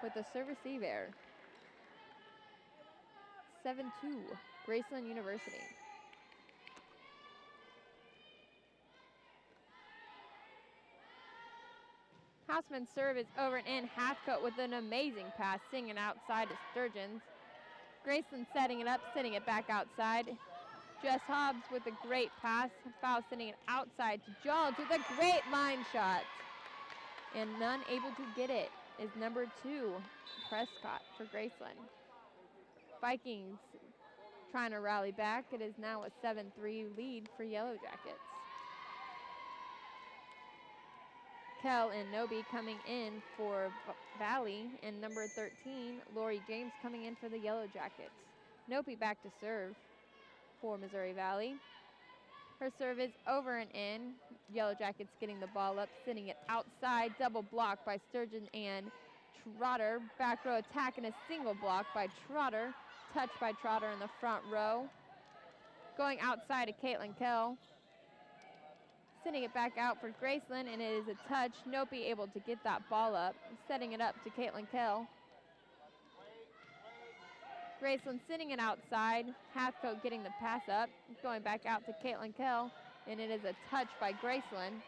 with the serve receive error. 7-2, Graceland University. Houseman's serve is over and in. Hathcote with an amazing pass, singing outside to Sturgeons. Graceland setting it up, sending it back outside. Jess Hobbs with a great pass. Foul sending it outside to Jones with a great line shot. And none able to get it is number 2, Prescott for Graceland. Vikings trying to rally back. It is now a 7-3 lead for Yellow Jackets. Kell and Nobi coming in for Valley, and number 13, Lori James coming in for the Yellow Jackets. Nobi back to serve for Missouri Valley. Her serve is over and in. Yellow Jackets getting the ball up, sending it outside. Double block by Sturgeon and Trotter. Back row attack and a single block by Trotter. Touched by Trotter in the front row. Going outside to Caitlin Kell. Sending it back out for Graceland, and it is a touch. Nopi able to get that ball up. Setting it up to Caitlin Kell. Graceland sending it outside. Hathcote getting the pass up. Going back out to Caitlin Kell, and it is a touch by Graceland.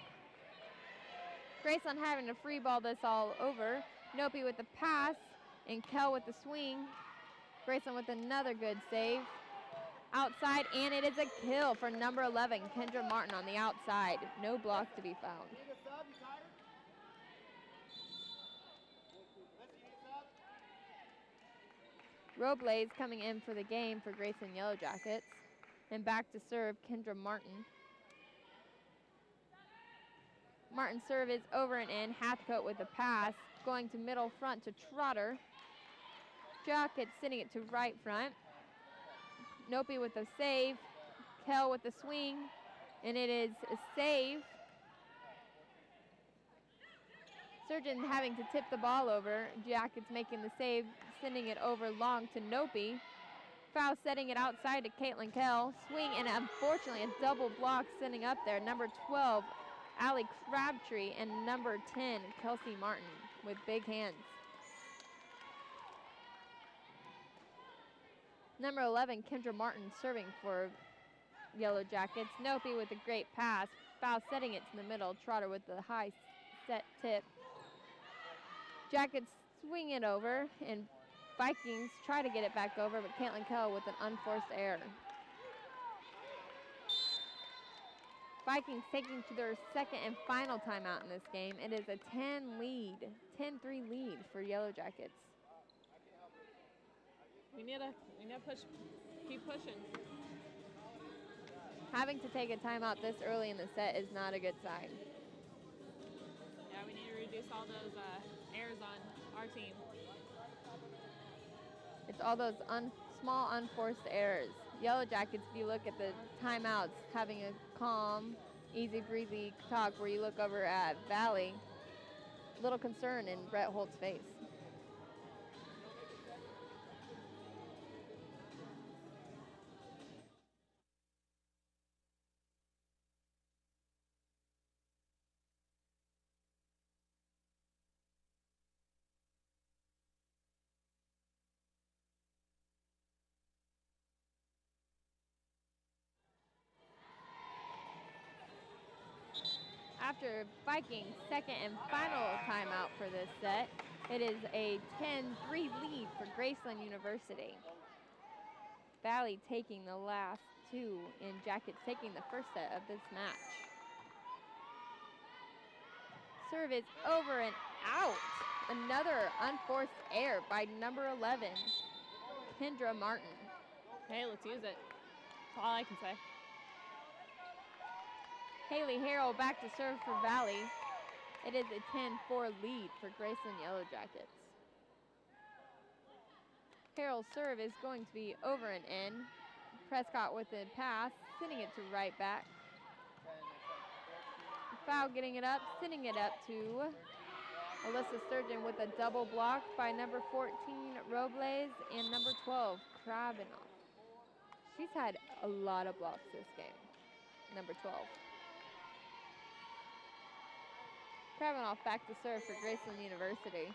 Graceland having to free ball this all over. Nopi with the pass, and Kell with the swing. Graceland with another good save. Outside, and it is a kill for number 11, Kendra Martin on the outside. No block to be found. Robles coming in for the game for Graceland Yellow Jackets. And back to serve, Kendra Martin. Martin's serve is over and in. Hathcote with the pass. Going to middle front to Trotter. Jackets sending it to right front. Nopi with a save. Kell with the swing. And it is a save. Surgeon having to tip the ball over. Jackets making the save, sending it over long to Nopi. Foul setting it outside to Caitlin Kell. Swing, and unfortunately a double block sending up there. Number 12, Allie Crabtree, and number 10, Kelsey Martin with big hands. Number 11, Kendra Martin serving for Yellow Jackets. Nopi with a great pass. Foul setting it to the middle. Trotter with the high set tip. Jackets swing it over, and Vikings try to get it back over, but Caitlin Kell with an unforced error. Vikings taking to their second and final timeout in this game. It is a 10-3 lead for Yellow Jackets. We need to push, keep pushing. Having to take a timeout this early in the set is not a good sign. Yeah, we need to reduce all those errors on our team. It's all those small unforced errors. Yellow Jackets, if you look at the timeouts, having a calm, easy breezy talk where you look over at Valley, little concern in Brett Holt's face. After Vikings' second and final timeout for this set, it is a 10-3 lead for Graceland University. Valley taking the last two, and Jackets taking the first set of this match. Serve is over and out. Another unforced error by number 11, Kendra Martin. Hey, let's use it. That's all I can say. Haley Harrell back to serve for Valley. It is a 10-4 lead for Graceland Yellow Jackets. Harrell's serve is going to be over and in. Prescott with the pass, sending it to right back. Foul getting it up, sending it up to Alyssa Sturgeon with a double block by number 14, Robles, and number 12, Krabinoff. She's had a lot of blocks this game, number 12. Krabinoff back to serve for Graceland University.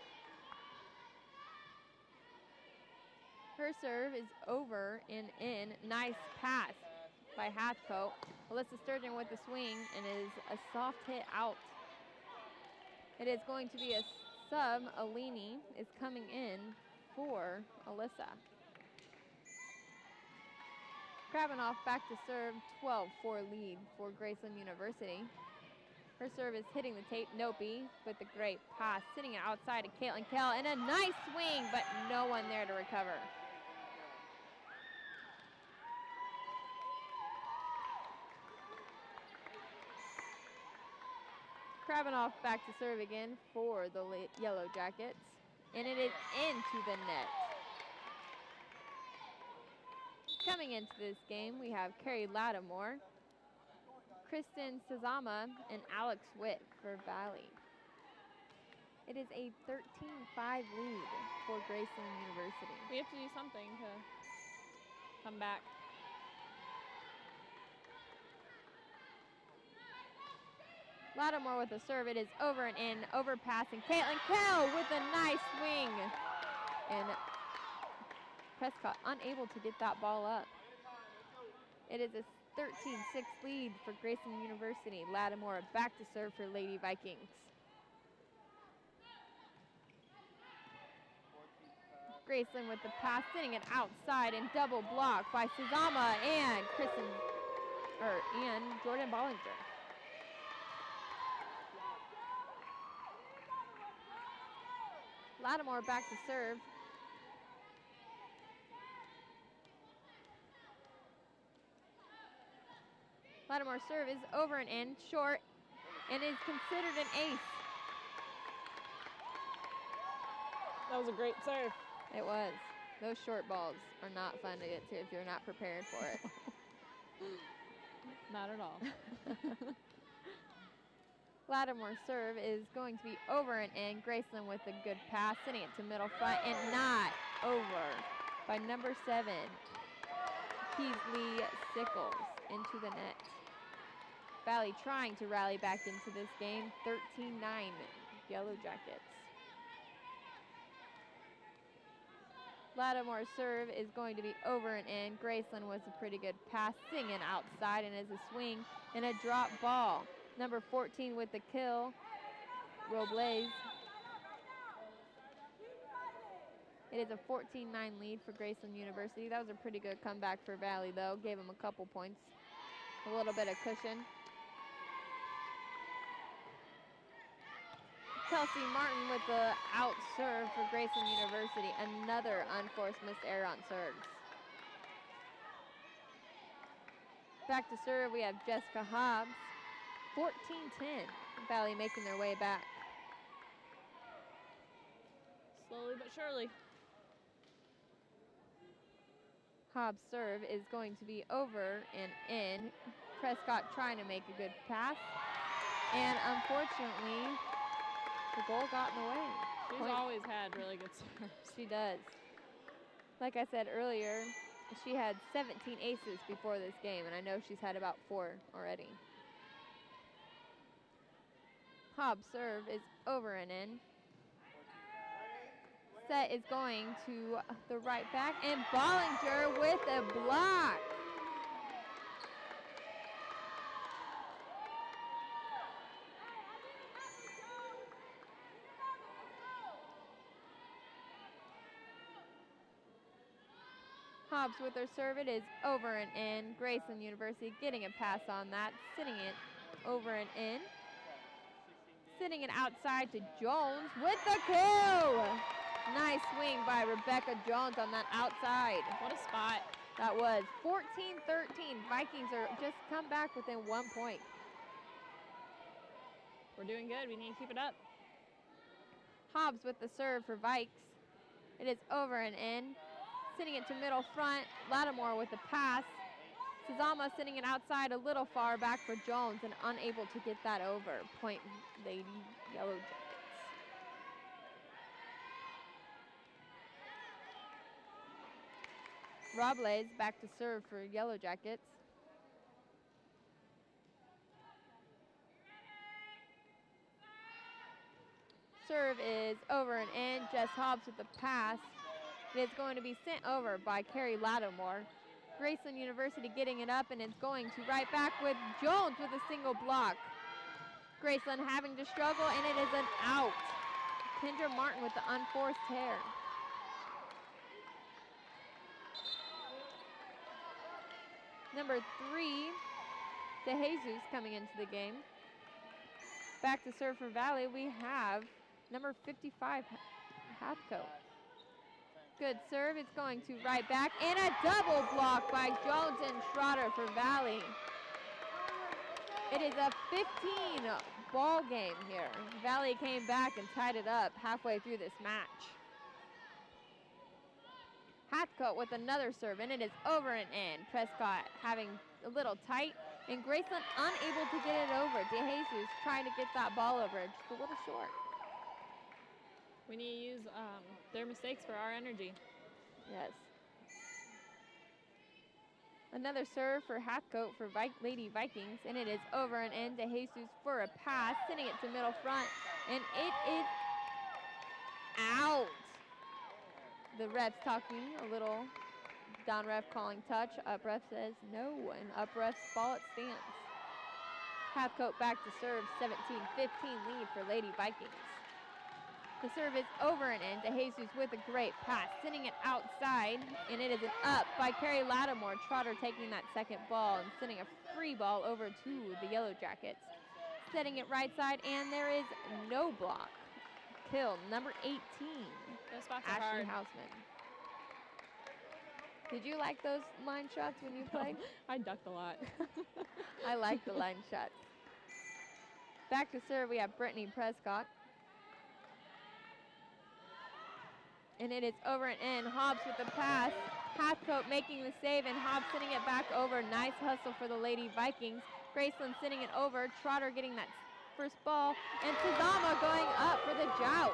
Her serve is over and in. Nice pass by Hathcote. Alyssa Sturgeon with the swing, and is a soft hit out. It is going to be a sub. Alini is coming in for Alyssa. Krabinoff back to serve, 12-4 lead for Graceland University. Her serve is hitting the tape. Nopi with the great pass, sitting it outside to Caitlin Kell, and a nice swing, but no one there to recover. Krabanoff back to serve again for the Yellow Jackets. And it is into the net. Coming into this game, we have Carrie Lattimore, Kristen Sazama, and Alex Witt for Valley. It is a 13-5 lead for Graceland University. We have to do something to come back. Lattimore with a serve. It is over and in, overpassing. Caitlin Kell with a nice swing. And Prescott unable to get that ball up. It is a 13-6 lead for Graceland University. Lattimore back to serve for Lady Vikings. Graceland with the pass, sending it outside and double block by Suzama and Jordan Bollinger. Lattimore back to serve. Lattimore's serve is over and in, short, and is considered an ace. That was a great serve. It was. Those short balls are not fun to get to if you're not prepared for it. Not at all. Lattimore's serve is going to be over and in. Graceland with a good pass, sending it to middle front, and not over by number 7, Keesley Sickles, into the net. Valley trying to rally back into this game, 13-9 Yellow Jackets. Lattimore's serve is going to be over and in. Graceland was a pretty good pass, singing outside, and is a swing and a drop ball. Number 14 with the kill, Robles. It is a 14-9 lead for Graceland University. That was a pretty good comeback for Valley, though. Gave them a couple points, a little bit of cushion. Kelsey Martin with the out serve for Graceland University. Another unforced missed error on serves. Back to serve, we have Jessica Hobbs. 14-10, Valley making their way back. Slowly but surely. Hobbs' serve is going to be over and in. Prescott trying to make a good pass. And unfortunately, the goal got in the way. She's always had really good serves. She does. Like I said earlier, she had 17 aces before this game, and I know she's had about 4 already. Hobbs' serve is over and in. Set is going to the right back, and Bollinger with a block. Hobbs with her serve, it is over and in. Graceland University getting a pass on that, sitting it over and in. Sitting it outside to Jones with the kill. Nice swing by Rebecca Jones on that outside. What a spot. That was 14-13. Vikings are just come back within 1 point. We're doing good. We need to keep it up. Hobbs with the serve for Vikes. It is over and in. Sending it to middle front. Lattimore with the pass. Sazama sending it outside a little far back for Jones and unable to get that over. Point Lady Yellow Jackets. Robles back to serve for Yellow Jackets. Serve is over and in. Jess Hobbs with the pass. It is going to be sent over by Carrie Lattimore. Graceland University getting it up, and it's going to right back with Jones with a single block. Graceland having to struggle, and it is an out. Kendra Martin with the unforced tear. Number 3, DeJesus coming into the game. Back to serve for Valley, we have number 55, Hathco. Good serve, it's going to right back, and a double block by Jones and Schroeder for Valley. It is a ball game here. Valley came back and tied it up halfway through this match. Hathcote with another serve, and it is over and in. Prescott having a little tight, and Graceland unable to get it over. DeJesus trying to get that ball over, just a little short. We need to use their mistakes for our energy. Yes. Another serve for Hathcote for Lady Vikings, and it is over and in. DeJesus for a pass, sending it to middle front, and it is out. The ref's talking a little. Down ref calling touch. Up ref says no, and up ref's ball it stands. Hathcote back to serve, 17-15 lead for Lady Vikings. The serve is over and in. DeJesus with a great pass, sending it outside, and it is an up by Carrie Lattimore. Trotter taking that second ball and sending a free ball over to the Yellow Jackets. Setting it right side, and there is no block. Kill, number 18. Those spots are Ashley hard. Hausman. Did you like those line shots when you played? I ducked a lot. I like the line shots. Back to serve, we have Brittany Prescott. And it is over and in. Hobbs with the pass. Hathcote making the save, and Hobbs sending it back over. Nice hustle for the Lady Vikings. Graceland sending it over. Trotter getting that first ball. And Tizama going up for the joust.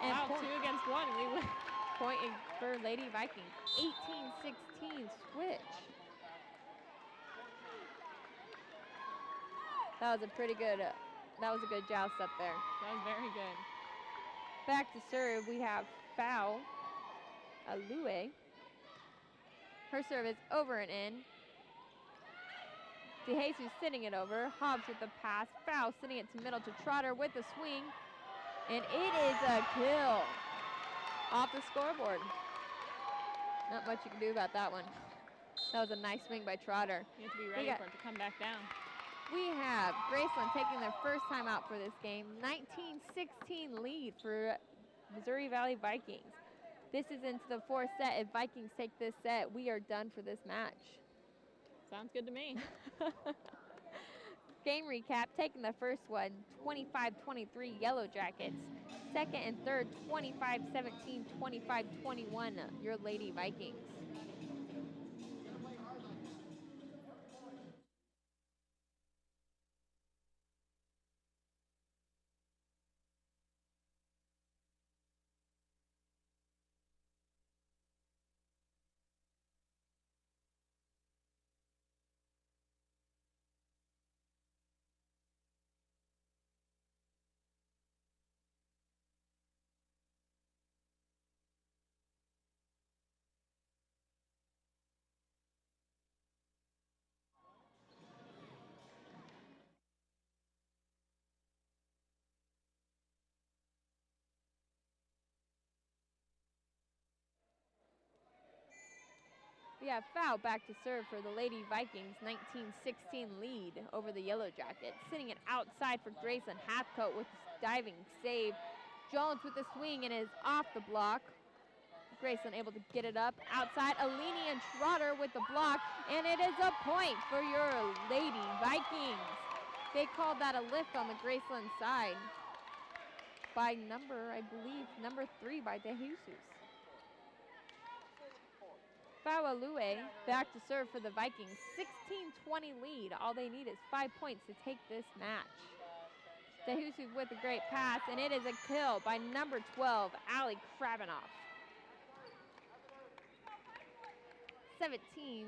And wow, 2 against 1. We win. Point for Lady Vikings. 18-16 switch. That was a pretty good, that was a good joust up there. That was very good. Back to serve, we have foul. Alue. Her serve is over and in. DeJesus sending it over. Hobbs with the pass. Foul sending it to middle to Trotter with the swing. And it is a kill off the scoreboard. Not much you can do about that one. That was a nice swing by Trotter. You have to be ready for it to come back down. We have Graceland taking their first time out for this game. 19-16 lead for Missouri Valley Vikings. This is into the fourth set. If Vikings take this set, we are done for this match. Sounds good to me. Game recap, taking the first one, 25-23 Yellow Jackets. Second and third, 25-17, 25-21, your Lady Vikings. We have foul back to serve for the Lady Vikings, 19-16 lead over the Yellow Jackets. Sitting it outside for Graceland. Hathcote with diving save. Jones with the swing and is off the block. Graceland able to get it up. Outside, Alini and Trotter with the block, and it is a point for your Lady Vikings. They called that a lift on the Graceland side by number, I believe, number 3 by DeJesus. Faualue back to serve for the Vikings. 16-20 lead. All they need is 5 points to take this match. DeJesus with a great pass, and it is a kill by number 12, Allie Krabanoff. 17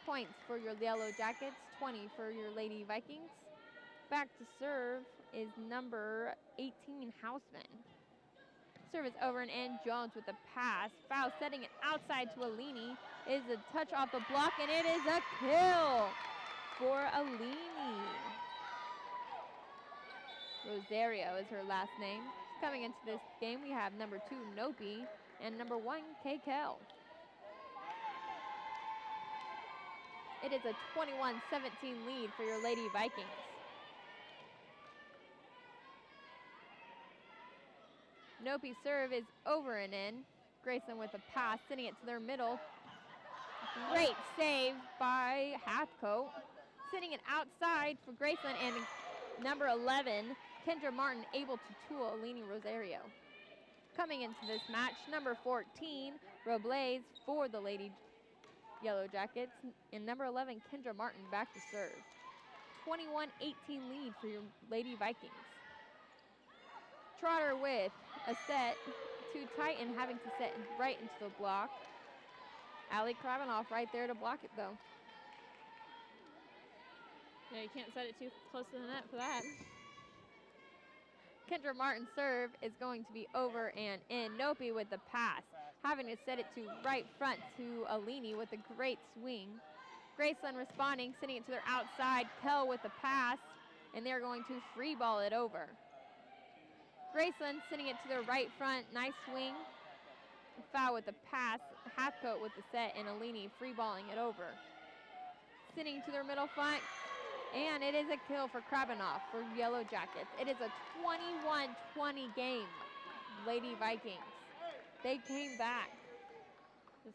points for your Yellow Jackets, 20 for your Lady Vikings. Back to serve is number 18, Hausman. Serve is over and in. Jones with the pass. Foul setting it outside to Alini. Is a touch off the block, and it is a kill for Alini. Rosario is her last name. Coming into this game, we have number 2, Nopi, and number 1, K-Kel. It is a 21-17 lead for your Lady Vikings. Nopi's serve is over and in. Graceland with a pass, sending it to their middle. Great save by Hathcote. Sending it outside for Graceland, and number 11, Kendra Martin able to tool Alini Rosario. Coming into this match, number 14, Robles for the Lady Yellow Jackets, and number 11, Kendra Martin back to serve. 21-18 lead for your Lady Vikings. Trotter with a set too tight and having to set right into the block. Allie Kravinoff right there to block it though. Yeah, you can't set it too close to the net for that. Kendra Martin's serve is going to be over and in. Nopi with the pass, having to set it to right front to Alini with a great swing. Graceland responding, sending it to their outside. Kell with the pass, and they're going to free ball it over. Graceland sending it to their right front. Nice swing. Foul with the pass. Hathcote with the set, and Alini free balling it over. Sending to their middle front. And it is a kill for Krabanoff for Yellow Jackets. It is a 21-20 game, Lady Vikings. They came back. This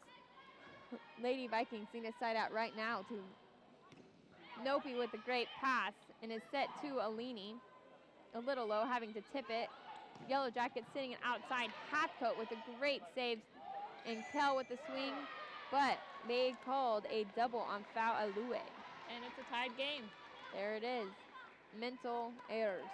Lady Vikings need to side out right now to Nopi with a great pass and is set to Alini. A little low, having to tip it. Yellow Jackets sitting it outside. Hathcote with a great save. And Kell with the swing. But they called a double on foul Alue. And it's a tied game. There it is. Mental errors.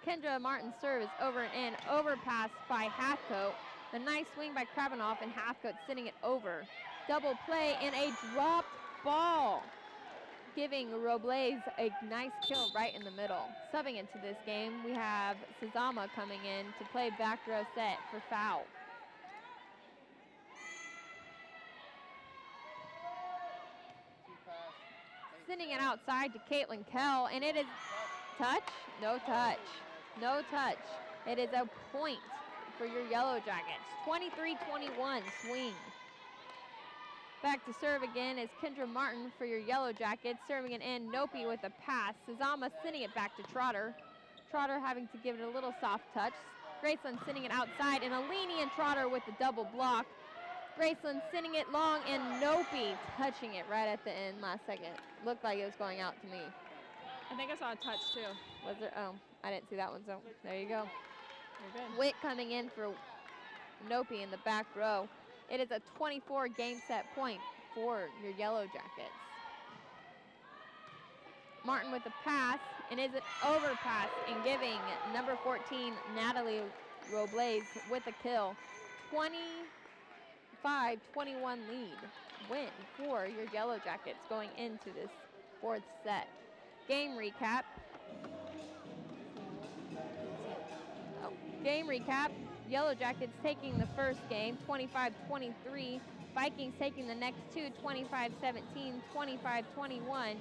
Kendra Martin's serve is over and in. Overpass by Hathcote. A nice swing by Kravinoff, and Hathcote sending it over. Double play and a dropped ball, giving Robles a nice kill right in the middle. Subbing into this game, we have Sazama coming in to play back row set for foul. Sending it outside to Caitlin Kell, and it is touch? No touch. No touch. It is a point for your Yellow Jackets. 23-21 swing. Back to serve again is Kendra Martin for your Yellow Jackets, serving it in. Nopi with a pass. Sazama sending it back to Trotter. Trotter having to give it a little soft touch. Graceland sending it outside, and Alini and Trotter with the double block. Graceland sending it long, and Nopi touching it right at the end last second. Looked like it was going out to me. I think I saw a touch too. Was there? Oh, I didn't see that one, so there you go. You're good. Witt coming in for Nopi in the back row. It is a 24 game set point for your Yellow Jackets. Martin with the pass, and is an overpass and giving number 14, Natalie Robles with a kill. 25-21 lead win for your Yellow Jackets going into this fourth set. Game recap. Game recap. Yellow Jackets taking the first game, 25-23. Vikings taking the next two, 25-17, 25-21.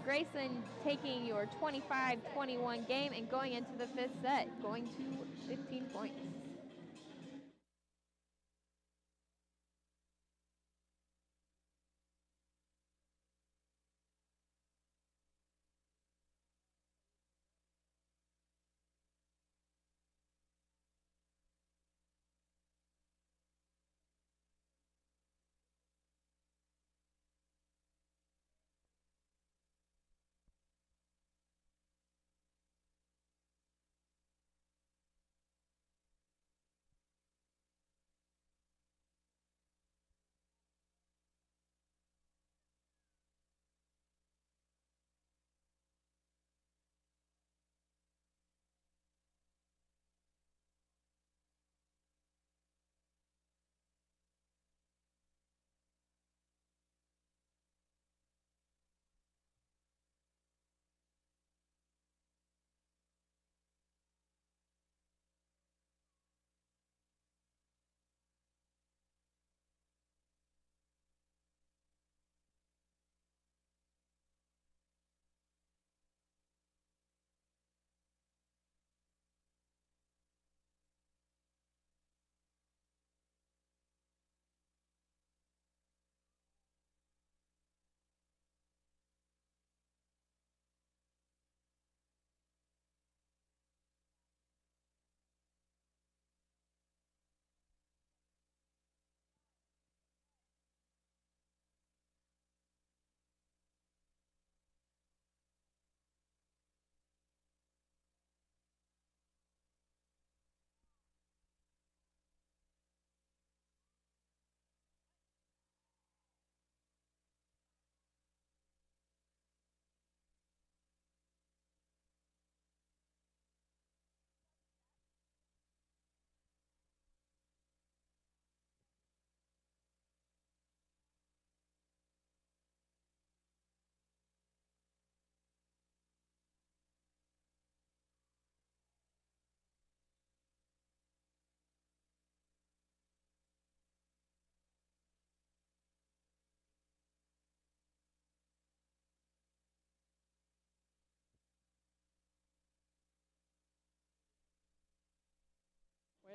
Graceland taking your 25-21 game and going into the fifth set, going to 15 points.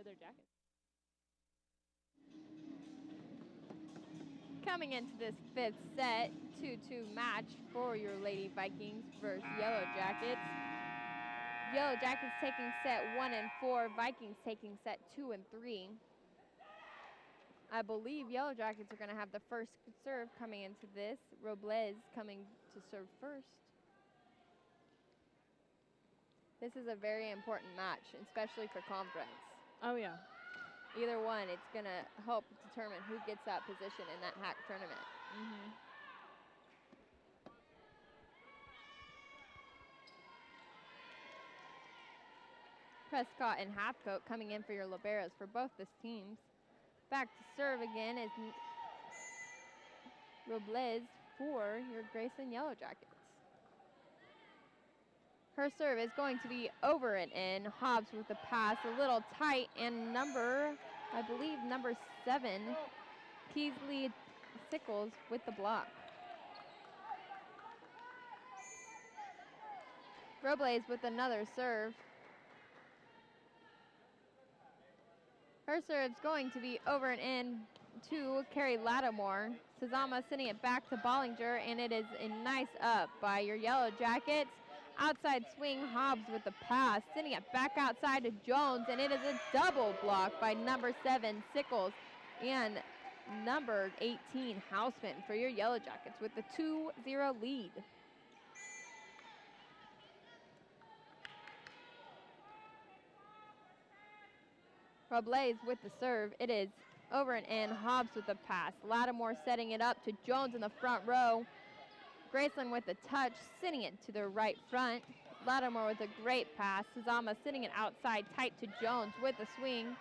their jackets. Coming into this 5th set, 2-2 match for your Lady Vikings versus Yellow Jackets. Yellow Jackets taking set 1 and 4, Vikings taking set 2 and 3. I believe Yellow Jackets are going to have the first serve coming into this. Robles coming to serve first. This is a very important match, especially for conference. Oh, yeah. Either one, it's going to help determine who gets that position in that HAC tournament. Mm-hmm. Prescott and Halfcoat coming in for your liberos for both these teams. Back to serve again is Robles for your Graceland Yellow Jackets. Her serve is going to be over and in. Hobbs with the pass, a little tight, and number 7, Peasley Sickles with the block. Robles with another serve. Her serve's going to be over and in to Carrie Lattimore. Sazama sending it back to Bollinger, and it is a nice up by your Yellow Jackets. Outside swing, Hobbs with the pass, sending it back outside to Jones, and it is a double block by number 7, Sickles, and number 18, Houseman for your Yellow Jackets with the 2-0 lead. Robles with the serve. It is over and in. Hobbs with the pass. Lattimore setting it up to Jones in the front row. Graceland with the touch, sending it to the right front. Lattimore with a great pass. Sazama sending it outside tight to Jones with the swing.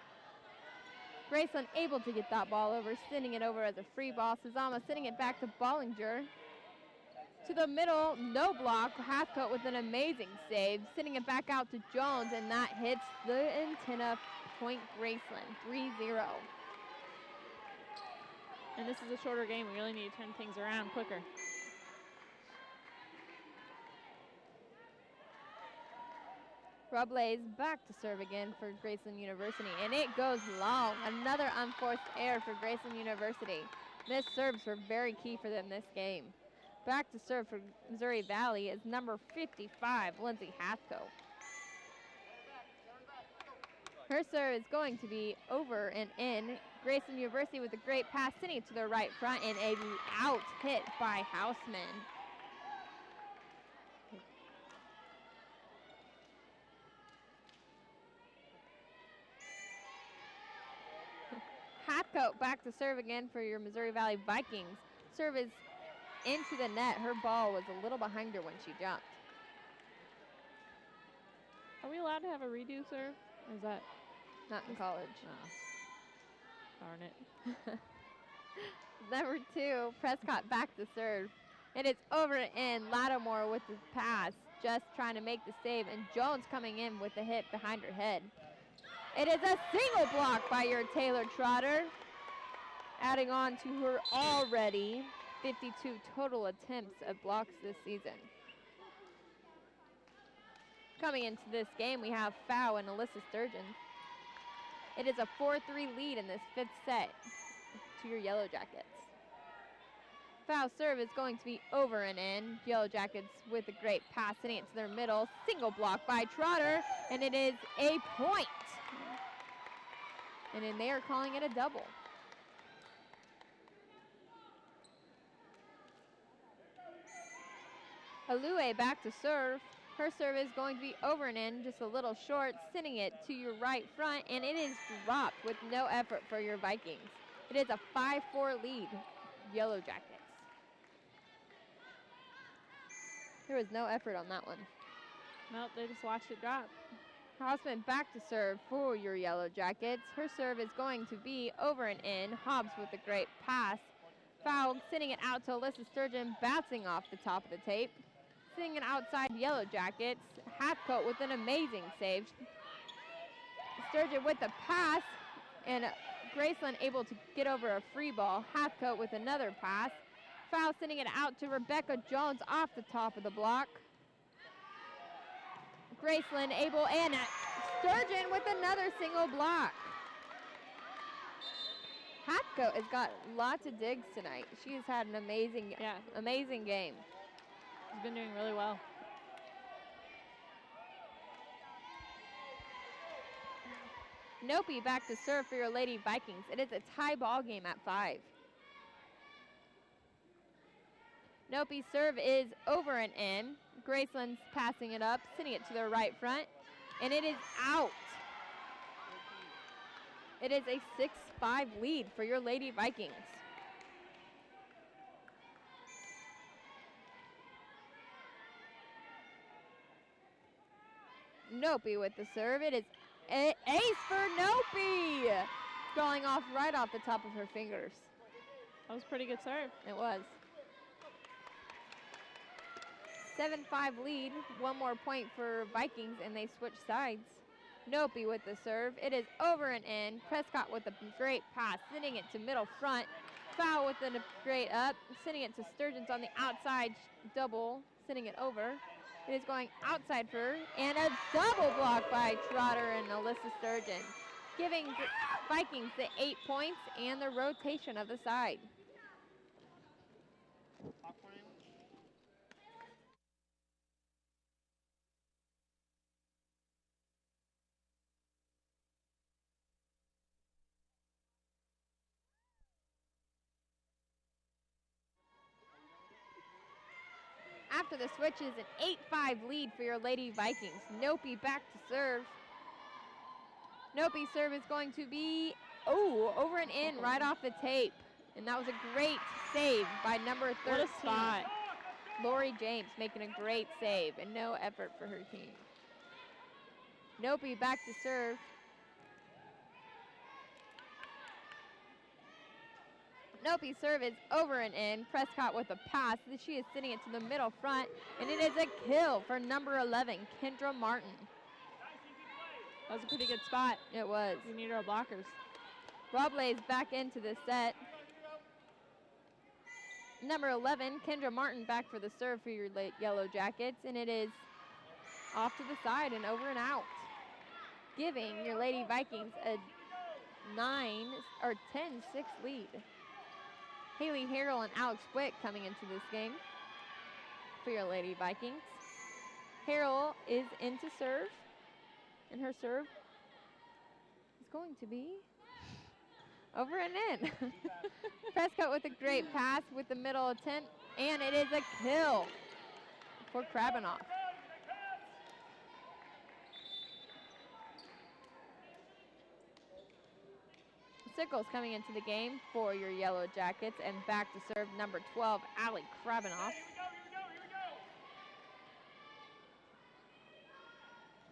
Graceland able to get that ball over, sending it over as a free ball. Sazama sending it back to Bollinger. To the middle, no block. Halfcoat with an amazing save, sending it back out to Jones, and that hits the antenna. Point Graceland, 3-0. And this is a shorter game. We really need to turn things around quicker. Robles back to serve again for Graceland University, and it goes long. Another unforced error for Graceland University. Missed serves were very key for them this game. Back to serve for Missouri Valley is number 55, Lindsay Hathco. Her serve is going to be over and in. Graceland University with a great pass, sending it to the right front, and a out hit by Houseman. Hathcoat back to serve again for your Missouri Valley Vikings. Serve is into the net. Her ball was a little behind her when she jumped. Are we allowed to have a redo serve? Or is that not in college? Oh. Darn it. Number 2, Prescott back to serve. It is over and in. Lattimore with the pass, just trying to make the save, and Jones coming in with the hit behind her head. It is a single block by your Taylor Trotter, adding on to her already 52 total attempts at blocks this season. Coming into this game, we have Fow and Alyssa Sturgeon. It is a 4-3 lead in this 5th set to your Yellow Jackets. Foul serve is going to be over and in. Yellow Jackets with a great pass, sending it to their middle. Single block by Trotter, and it is a point. And then they are calling it a double. Alue back to serve. Her serve is going to be over and in, just a little short, sending it to your right front, and it is dropped with no effort for your Vikings. It is a 5-4 lead, Yellow Jackets. There was no effort on that one. Nope, they just watched it drop. Houseman back to serve for your Yellow Jackets. Her serve is going to be over and in. Hobbs with a great pass. Foul, sending it out to Alyssa Sturgeon, bouncing off the top of the tape. Sending it outside Yellow Jackets. Halfcoat with an amazing save. Sturgeon with the pass, and Graceland able to get over a free ball. Halfcoat with another pass. Foul sending it out to Rebecca Jones off the top of the block. Graceland able, and Sturgeon with another single block. Hatko has got lots of digs tonight. She has had an amazing, amazing game. She's been doing really well. Nopi back to serve for your Lady Vikings. It is a tie ball game at 5. Nopi's serve is over and in. Graceland's passing it up, sending it to the right front, and it is out. It is a 6-5 lead for your Lady Vikings. Nopi with the serve. It is ace for Nopi. Going off right off the top of her fingers. That was a pretty good serve. It was. 7-5 lead. One more point for Vikings, and they switch sides. Nopi with the serve. It is over and in. Prescott with a great pass, sending it to middle front. Foul with a great up, sending it to Sturgeon's on the outside double, sending it over. It is going outside for her, and a double block by Trotter and Alyssa Sturgeon, giving Vikings the 8 points and the rotation of the side. After the switch is an 8-5 lead for your Lady Vikings. Nopi back to serve. Nopi's serve is going to be, over and in right off the tape. And that was a great save by number 13. What a spot. Lori James making a great save and no effort for her team. Nopi back to serve. Nopi's serve is over and in. Prescott with a pass. She is sending it to the middle front, and it is a kill for number 11, Kendra Martin. That was a pretty good spot. It was. You need our blockers. Robles back into the set. Number 11, Kendra Martin back for the serve for your Yellow Jackets, and it is off to the side and over and out, giving your Lady Vikings a 10-6 lead. Haley Harrell and Alex Wick coming into this game for your Lady Vikings. Harrell is into serve, and her serve is going to be over and in. Prescott with a great pass with the middle attempt, and it is a kill for Krabanoff. Sickles coming into the game for your Yellow Jackets, and back to serve number 12, Allie Krabanoff.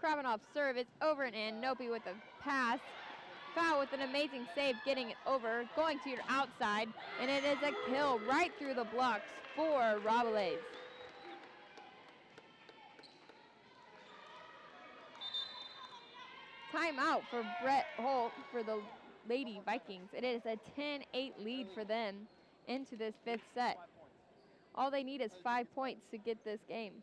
Krabanoff's serve is over and in. Nopi with a pass. Foul with an amazing save, getting it over, going to your outside, and it is a kill right through the blocks for Rabelais. Timeout for Brett Holt for the Lady Vikings. It is a 10-8 lead for them into this 5th set. All they need is 5 points to get this game.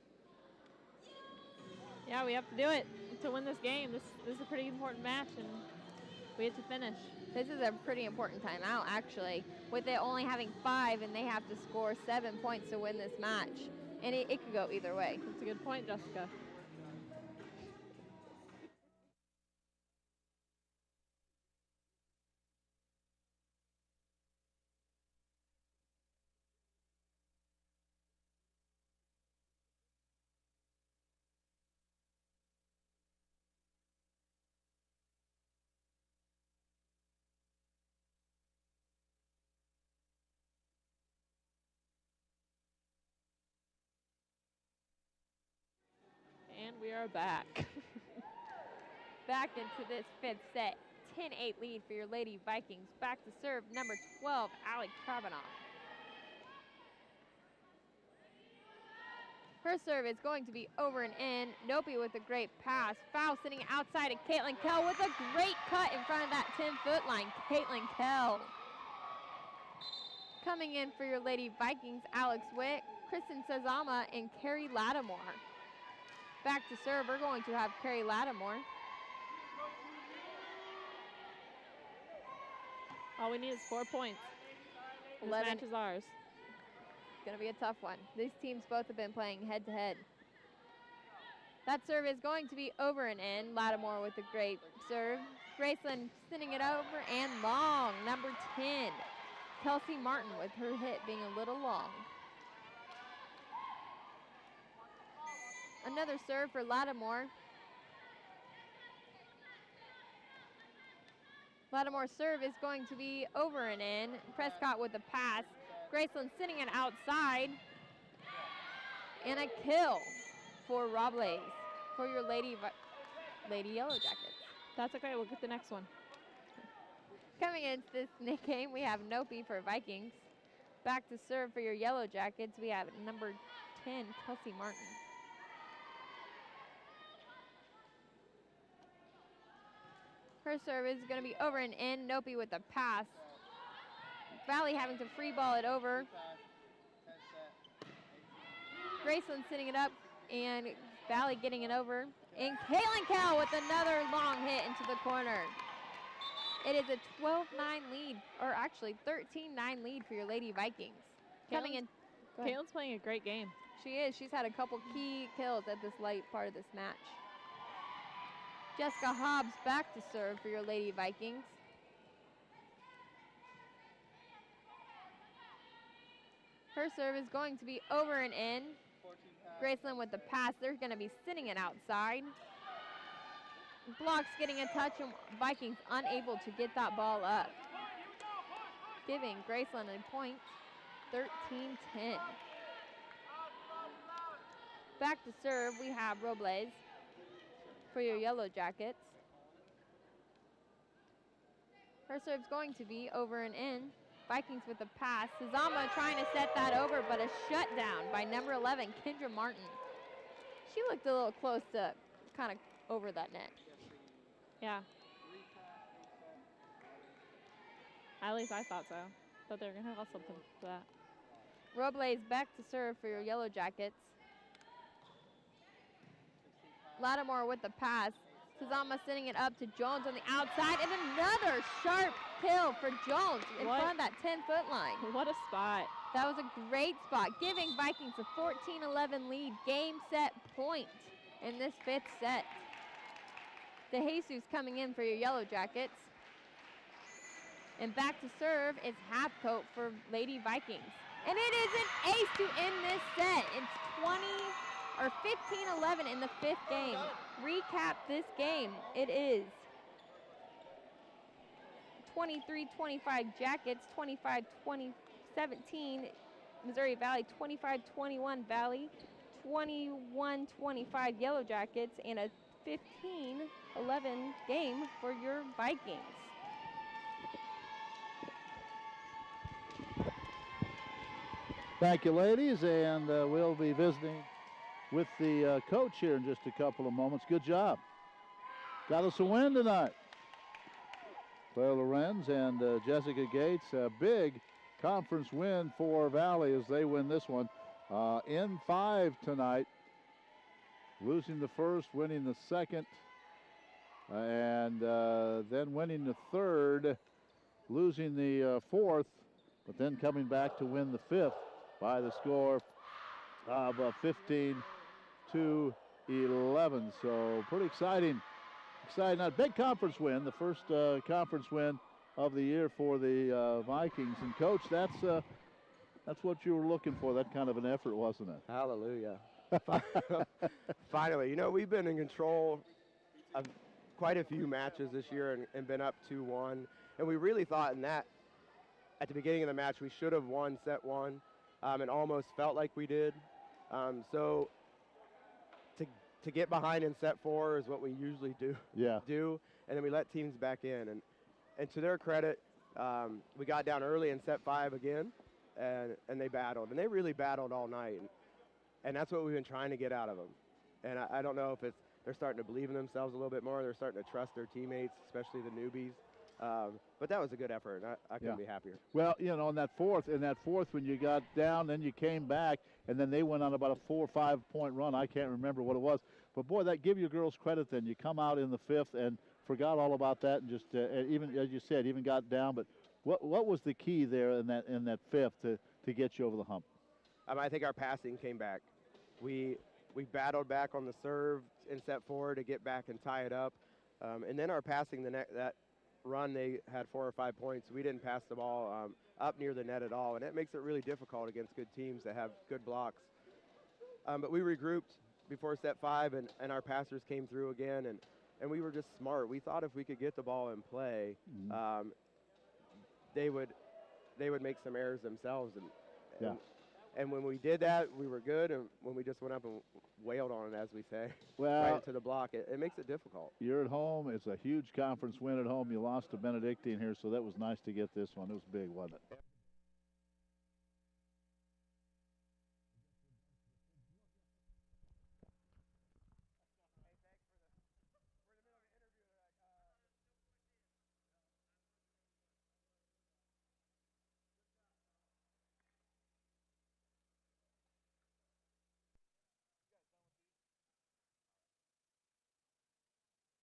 Yeah, we have to do it to win this game. This is a pretty important match, and we have to finish. This is a pretty important timeout, actually, with it only having 5, and they have to score 7 points to win this match. And it could go either way. That's a good point, Jessica. And we are back. Back into this 5th set. 10-8 lead for your Lady Vikings. Back to serve number 12, Allie Krabanoff. Her serve is going to be over and in. Nopi with a great pass. Foul sitting outside of Caitlin Kell with a great cut in front of that 10-foot line. Caitlin Kell. Coming in for your Lady Vikings, Alex Wick, Kristen Sazama, and Carrie Lattimore. Back to serve, we're going to have Carrie Lattimore. All we need is 4 points. This 11. match is ours. It's going to be a tough one. These teams both have been playing head-to-head. That serve is going to be over and in. Lattimore with a great serve. Graceland sending it over and long. Number 10, Kelsey Martin with her hit being a little long. Another serve for Lattimore. Lattimore's serve is going to be over and in. Prescott with the pass. Graceland sending it outside. And a kill for Robles for your Lady Yellow Jackets. That's okay. We'll get the next one. Coming into this game, we have Nopi for Vikings. Back to serve for your Yellow Jackets, we have number 10, Kelsey Martin. Her serve is going to be over and in. Nopi with the pass. Valley having to free ball it over. Graceland sitting it up, and Valley getting it over. And Caitlin Kell with another long hit into the corner. It is a 12-9 lead, or actually 13-9 lead for your Lady Vikings. Coming in. Caitlin's playing a great game. She is. She's had a couple key kills at this late part of this match. Jessica Hobbs back to serve for your Lady Vikings. Her serve is going to be over and in. Graceland with the pass. They're going to be sending it outside. Blocks getting a touch, and Vikings unable to get that ball up. Giving Graceland a point, 13-10. Back to serve, we have Robles for your Yellow Jackets. Her serve's going to be over and in. Vikings with the pass. Suzama trying to set that over, but a shutdown by number 11, Kendra Martin. She looked a little close to kind of over that net. Yeah. At least I thought so. Thought they were going to have something for that. Robles back to serve for your Yellow Jackets. Lattimore with the pass. Suzama sending it up to Jones on the outside, and another sharp kill for Jones in front of that 10-foot line. What a spot. That was a great spot, giving Vikings a 14-11 lead, game, set, point in this fifth set. De Jesus coming in for your Yellow Jackets. And back to serve is Halfcoat for Lady Vikings. And it is an ace to end this set. It's 15-11 in the fifth game. Recap this game. It is 23-25 Jackets, 25-17 Missouri Valley, 25-21 Valley, 21-25 Yellow Jackets, and a 15-11 game for your Vikings. Thank you, ladies, and we'll be visiting with the coach here in just a couple of moments. Good job. Got us a win tonight. Claire Lorenz and Jessica Gates, a big conference win for Valley as they win this one. In 5 tonight, losing the first, winning the second, and then winning the third, losing the fourth, but then coming back to win the fifth by the score of 15-11. So pretty exciting. A big conference win, the first conference win of the year for the Vikings. And Coach, that's what you were looking for, that kind of an effort, wasn't it? Hallelujah. Finally, you know, we've been in control of quite a few matches this year and been up 2-1. And we really thought in that, at the beginning of the match, we should have won set 1 and almost felt like we did. So to get behind in set 4 is what we usually do. Yeah. And then we let teams back in. And to their credit, we got down early in set 5 again, and they battled. And they really battled all night. And that's what we've been trying to get out of them. And I don't know if they're starting to believe in themselves a little bit more. They're starting to trust their teammates, especially the newbies. But that was a good effort, and I couldn't be happier. Well, you know, in that fourth, when you got down, then you came back, and then they went on about a 4 or 5 point run. I can't remember what it was. But, boy, that give you girls credit then. You come out in the fifth and forgot all about that and just, even, as you said, even got down. But, What was the key there in that fifth to get you over the hump? I think our passing came back. We battled back on the serve in set 4 to get back and tie it up. And then our passing, that run, they had 4 or 5 points. We didn't pass the ball up near the net at all, and that makes it really difficult against good teams that have good blocks. But we regrouped before set 5, and our passers came through again, and we were just smart. We thought if we could get the ball in play, they would make some errors themselves. And when we did that, we were good. And when we just went up and wailed on it, as we say, right into the block, it makes it difficult. You're at home. It's a huge conference win at home. You lost to Benedictine here, so that was nice to get this one. It was big, wasn't it?